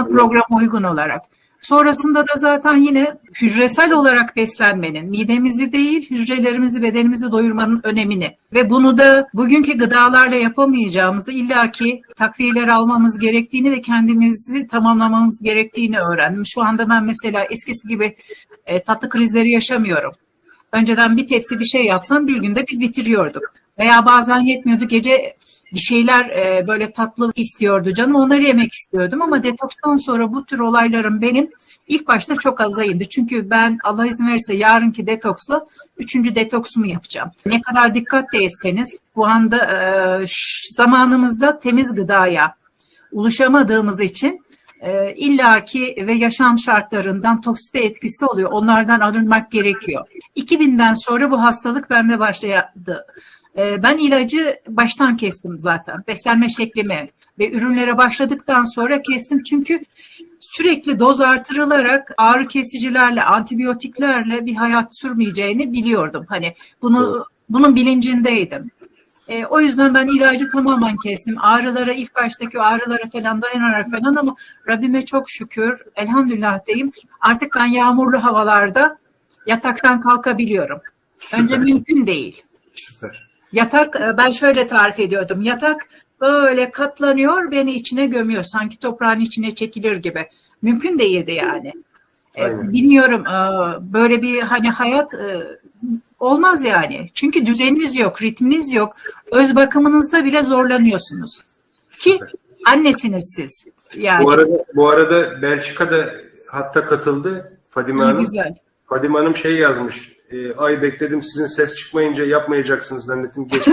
Programa uygun olarak. Sonrasında da zaten yine hücresel olarak beslenmenin, midemizi değil hücrelerimizi, bedenimizi doyurmanın önemini ve bunu da bugünkü gıdalarla yapamayacağımızı, illaki takviyeler almamız gerektiğini ve kendimizi tamamlamamız gerektiğini öğrendim. Şu anda ben mesela eskisi gibi tatlı krizleri yaşamıyorum. Önceden bir tepsi bir şey yapsam bir günde biz bitiriyorduk. Veya bazen yetmiyordu, gece bir şeyler böyle tatlı istiyordu canım, onları yemek istiyordum ama detokstan sonra bu tür olaylarım benim ilk başta çok aza indi. Çünkü ben Allah izin verirse yarınki detoksla 3. detoksumu yapacağım. Ne kadar dikkat de etseniz bu anda zamanımızda temiz gıdaya ulaşamadığımız için illaki ve yaşam şartlarından toksite etkisi oluyor. Onlardan arınmak gerekiyor. 2000'den sonra bu hastalık bende başladı. Ben ilacı baştan kestim zaten. Beslenme şeklimi ve ürünlere başladıktan sonra kestim. Çünkü sürekli doz artırılarak ağrı kesicilerle, antibiyotiklerle bir hayat sürmeyeceğini biliyordum. Hani bunun bilincindeydim. O yüzden ben ilacı tamamen kestim. Ağrılara, ilk baştaki ağrılara falan dayanarak falan, ama Rabbime çok şükür, elhamdülillah diyeyim. Artık ben yağmurlu havalarda yataktan kalkabiliyorum. Süper. Önce mümkün değil. Süper. Yatak, ben şöyle tarif ediyordum. Yatak böyle katlanıyor, beni içine gömüyor. Sanki toprağın içine çekilir gibi. Mümkün değildi yani. Aynen. Bilmiyorum, böyle bir hani hayat olmaz yani. Çünkü düzeniniz yok, ritminiz yok. Öz bakımınızda bile zorlanıyorsunuz. Ki Süper. annesiniz siz. Yani Bu arada Belçika'da hatta katıldı Fadime ne Hanım. güzel. Fadime Hanım şey yazmış. Ay bekledim sizin ses çıkmayınca yapmayacaksınız zannettim. Geç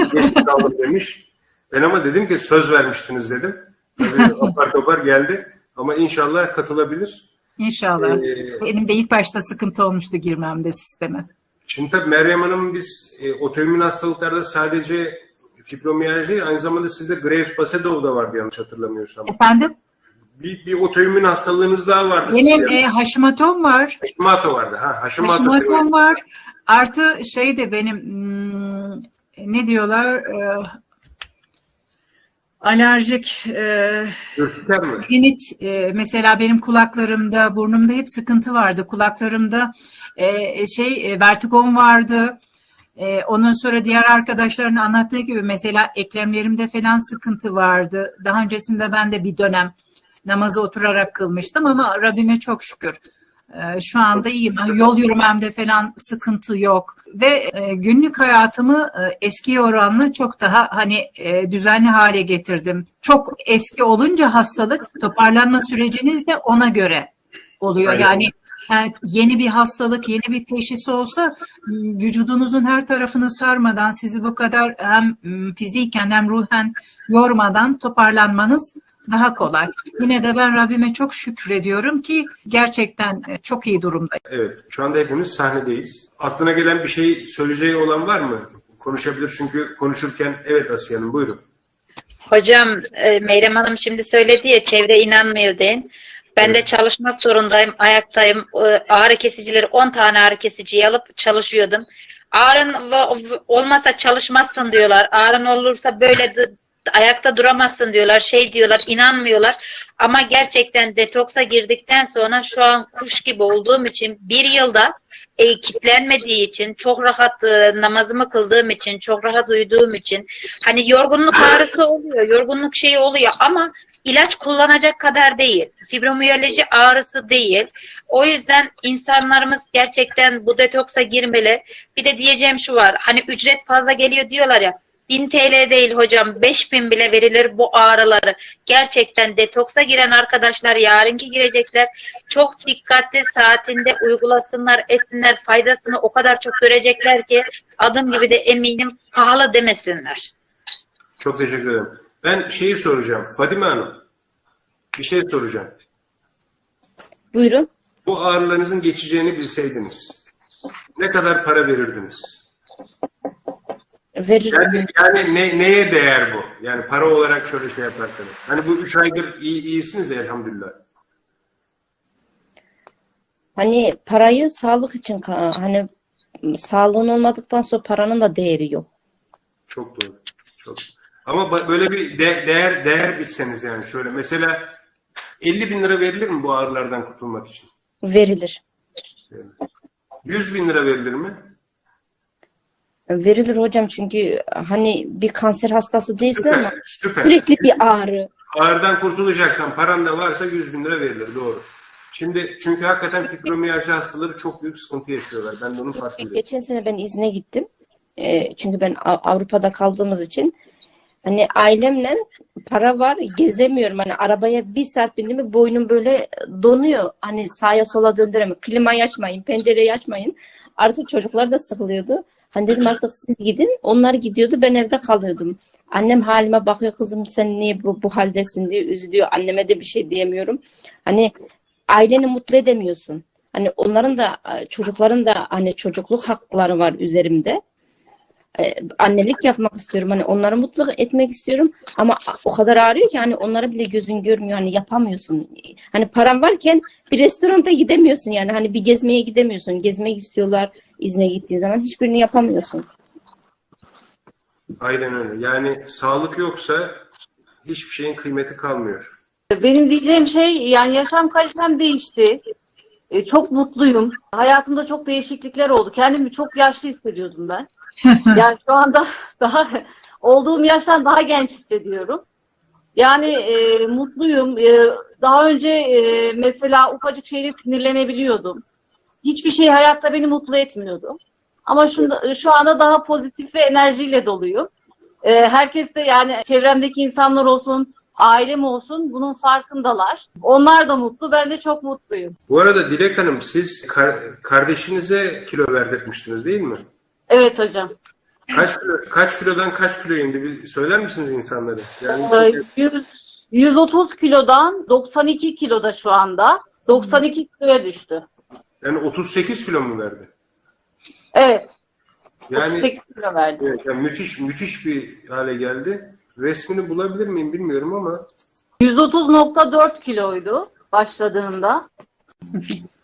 kaldım demiş. Ben ama dedim ki söz vermiştiniz dedim. Tabii apar topar geldi. Ama inşallah katılabilir. İnşallah. Benim de ilk başta sıkıntı olmuştu girmemde sisteme. Şimdi tabii Meryem Hanım biz otoimmün hastalıklarda sadece fibromiyalji değil, aynı zamanda sizde Graves-Basedow'u da vardı yanlış hatırlamıyorsam. Efendim? Bir otoimmün hastalığınız daha vardı. Benim Hashimoto'm var. Hashimoto vardı. Hashimoto'm var. Artı şey de benim ne diyorlar? Alerjik Ürtiker mi? rinit, mesela benim kulaklarımda, burnumda hep sıkıntı vardı. Kulaklarımda vertigon vardı. Ondan sonra diğer arkadaşların anlattığı gibi mesela eklemlerimde falan sıkıntı vardı. Daha öncesinde ben de bir dönem namazı oturarak kılmıştım ama Rabbime çok şükür. Şu anda iyiyim. Yol yürümemde falan sıkıntı yok. Ve günlük hayatımı eskiye oranla çok daha düzenli hale getirdim. Çok eski olunca hastalık, toparlanma süreciniz de ona göre oluyor. Aynen. Yani yeni bir hastalık, yeni bir teşhis olsa vücudunuzun her tarafını sarmadan, sizi bu kadar hem fiziken hem ruhen yormadan toparlanmanız daha kolay. Yine de ben Rabbime çok şükrediyorum ki gerçekten çok iyi durumda. Evet, şu anda hepimiz sahnedeyiz. Aklına gelen bir şey söyleyeceği olan var mı? Konuşabilir çünkü konuşurken. Evet Asiye Hanım, buyurun. Hocam Meyrem Hanım şimdi söyledi ya çevre inanmıyor deyin. Ben Evet. de çalışmak zorundayım, ayaktayım. Ağrı kesicileri 10 tane ağrı kesiciyi alıp çalışıyordum. Ağrın olmasa çalışmazsın diyorlar. Ağrın olursa böyle ayakta duramazsın diyorlar. Diyorlar, inanmıyorlar. Ama gerçekten detoksa girdikten sonra şu an kuş gibi olduğum için bir yılda kitlenmediği için çok rahat namazımı kıldığım için çok rahat uyuduğum için hani yorgunluk ağrısı oluyor, yorgunluk şeyi oluyor ama ilaç kullanacak kadar değil. Fibromiyalji ağrısı değil. O yüzden insanlarımız gerçekten bu detoksa girmeli. Bir de diyeceğim şu var. Hani ücret fazla geliyor diyorlar ya. 1000 TL değil hocam, 5000 bile verilir bu ağrıları. Gerçekten detoksa giren arkadaşlar yarınki girecekler. Çok dikkatli saatinde uygulasınlar, etsinler. Faydasını o kadar çok görecekler ki adım gibi de eminim pahalı demesinler. Çok teşekkür ederim. Ben şeyi soracağım. Fadime Hanım, bir şey soracağım. Buyurun. Bu ağrılarınızın geçeceğini bilseydiniz ne kadar para verirdiniz? Veririm. Yani neye değer bu? Yani para olarak şöyle şey yaparsanız. Hani bu 3 aydır iyisiniz elhamdülillah. Hani parayı sağlık için hani sağlığın olmadıktan sonra paranın da değeri yok. Çok doğru. Çok. Ama böyle bir değer bitseniz yani şöyle. Mesela 50 bin lira verilir mi bu ağrılardan kurtulmak için? Verilir. 100 bin lira verilir mi? Verilir hocam çünkü hani bir kanser hastası değilsin ama Süper. sürekli bir ağrı. Ağrıdan kurtulacaksan paran da varsa 100 bin lira verilir. Doğru. Şimdi çünkü hakikaten fibromiyalji hastaları çok büyük sıkıntı yaşıyorlar. Ben de onun farkındayım. Geçen sene ben izne gittim. Çünkü ben Avrupa'da kaldığımız için hani ailemle para var gezemiyorum. Hani arabaya 1 saat bindim mi boynum böyle donuyor. Hani sağa sola döndüremiyorum. Klimayı açmayın, pencereyi açmayın. Artık çocuklar da sıkılıyordu. Hani dedim artık siz gidin. Onlar gidiyordu. Ben evde kalıyordum. Annem halime bakıyor. Kızım sen niye bu haldesin diye üzülüyor. Anneme de bir şey diyemiyorum. Hani aileni mutlu edemiyorsun. Hani onların da çocukların da hani çocukluk hakları var üzerimde. Annelik yapmak istiyorum. Hani onları mutlu etmek istiyorum. Ama o kadar ağrıyor ki hani onları bile gözün görmüyor. Hani yapamıyorsun. Hani paran varken bir restoranda gidemiyorsun yani. Hani bir gezmeye gidemiyorsun. Gezmek istiyorlar izne gittiğin zaman. Hiçbirini yapamıyorsun. Aynen öyle. Yani sağlık yoksa hiçbir şeyin kıymeti kalmıyor. Benim diyeceğim şey yani yaşam kalitem değişti. Çok mutluyum. Hayatımda çok değişiklikler oldu. Kendimi çok yaşlı hissediyordum ben. Yani şu anda daha olduğum yaştan daha genç hissediyorum. Yani mutluyum. Daha önce mesela ufacık şeyle sinirlenebiliyordum. Hiçbir şey hayatta beni mutlu etmiyordu. Ama şu anda daha pozitif ve enerjiyle doluyum. Herkes de yani çevremdeki insanlar olsun, ailem olsun bunun farkındalar. Onlar da mutlu, ben de çok mutluyum. Bu arada Dilek Hanım siz kardeşinize kilo verdirtmiştiniz değil mi? Evet hocam. Kaç kilodan kaç kilo indi? Bir söyler misiniz insanlara? Yani 130 kilodan 92 kiloda şu anda. 92 kiloya düştü. yani 38 kilo mu verdi? Evet. Yani 38 kilo verdi. evet, yani müthiş bir hale geldi. Resmini bulabilir miyim bilmiyorum ama 130,4 kiloydu başladığında.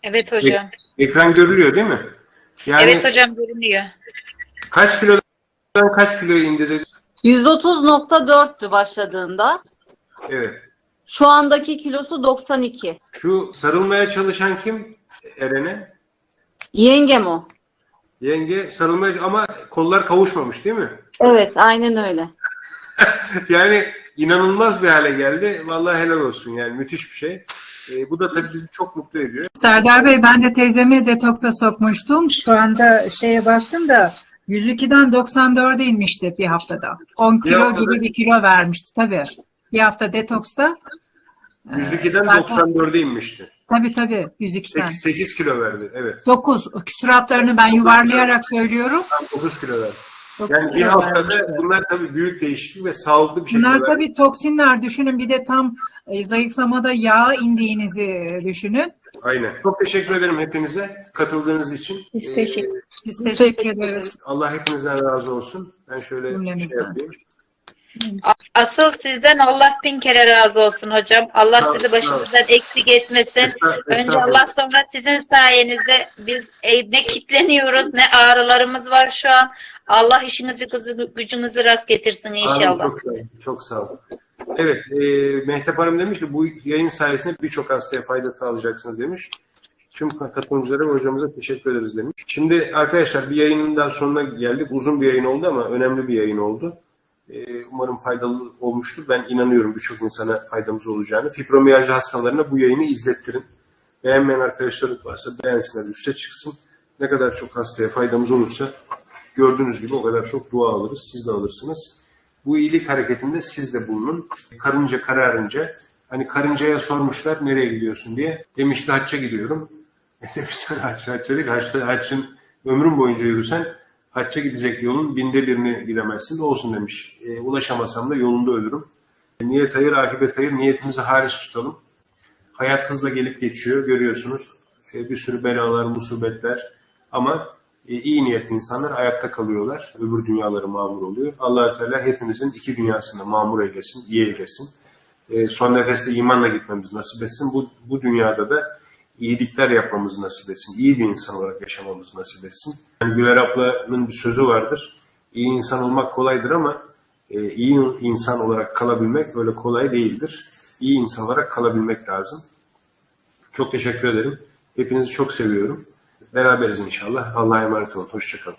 Evet hocam. ekran görülüyor değil mi? Yani Evet hocam, görünüyor. kaç kilodan kaç kiloya indi dedi? 130,4'tü başladığında. Evet. Şu andaki kilosu 92. Şu sarılmaya çalışan kim Eren'e? Yengem o. Yenge sarılmaya ama kollar kavuşmamış değil mi? Evet, aynen öyle. Yani inanılmaz bir hale geldi. Vallahi helal olsun yani müthiş bir şey. Bu da tabii bizi çok mutlu ediyor. Serdar Bey, ben de teyzemi detoksa sokmuştum. Şu anda şeye baktım da 102'den 94'e inmişti bir haftada. 10 Bir kilo haftada- gibi bir kilo vermişti tabii. Bir hafta detoksta. 102'den zaten- 94'e inmişti. Tabii 102'den. 8 kilo verdi. Evet. 9. Küsuratlarını ben yuvarlayarak söylüyorum. Tam 9 kilo verdi. 9 Yani bir kilo haftada vermişti. bunlar tabii büyük değişiklik ve sağlıklı bir şekilde Bunlar verdi. tabii toksinler, düşünün, bir de tam zayıflamada yağa indiğinizi düşünün. Aynen. Çok teşekkür ederim hepinize katıldığınız için. Biz teşekkür Biz teşekkür ederiz. Allah hepinizden razı olsun. Ben şöyle şey Cümlemizden. yapayım. Asıl sizden Allah bin kere razı olsun hocam. Allah Sağ olun, sizi sağ olun. başımızdan eksik etmesin. Önce Estağfurullah. Allah, sonra sizin sayenizde biz ne kitleniyoruz ne ağrılarımız var şu an. Allah işinizi gücünüzü rast getirsin Amin, inşallah. çok sağ olun. Çok sağ olun. Evet, Mehtap Hanım demiş ki bu yayın sayesinde birçok hastaya fayda sağlayacaksınız demiş. Tüm katılımcılara ve hocamıza teşekkür ederiz demiş. Şimdi arkadaşlar bir yayının daha sonuna geldik. Uzun bir yayın oldu ama önemli bir yayın oldu. Umarım faydalı olmuştur. Ben inanıyorum birçok insana faydamız olacağını. Fibromiyalji hastalarına bu yayını izlettirin. Beğenmeyen arkadaşlar varsa beğensinler, üste çıksın. Ne kadar çok hastaya faydamız olursa gördüğünüz gibi o kadar çok dua alırız. Siz de alırsınız. Bu iyilik hareketinde siz de bulunun. Karınca kararınca, hani karıncaya sormuşlar nereye gidiyorsun diye. Demiş ki hacca gidiyorum. Demişler hacca değil, haccın ömrün boyunca yürüsen hacca gidecek yolun 1/1000'ini gidemezsin. Olsun demiş. Ulaşamasam da yolunda ölürüm. Niyet hayır, akibet hayır. Niyetimizi hariç tutalım. Hayat hızla gelip geçiyor. Görüyorsunuz. Bir sürü belalar, musibetler. Ama iyi niyetli insanlar ayakta kalıyorlar. Öbür dünyaları mamur oluyor. Allah-u Teala hepimizin iki dünyasında mamur eylesin, iyi eylesin. Son nefeste imanla gitmemizi nasip etsin. Bu dünyada da iyilikler yapmamızı nasip etsin. İyi bir insan olarak yaşamamızı nasip etsin. Yani Güler ablanın bir sözü vardır. İyi insan olmak kolaydır ama iyi insan olarak kalabilmek öyle kolay değildir. İyi insan olarak kalabilmek lazım. Çok teşekkür ederim. Hepinizi çok seviyorum. Beraberiz inşallah. Allah'a emanet olun. Hoşça kalın.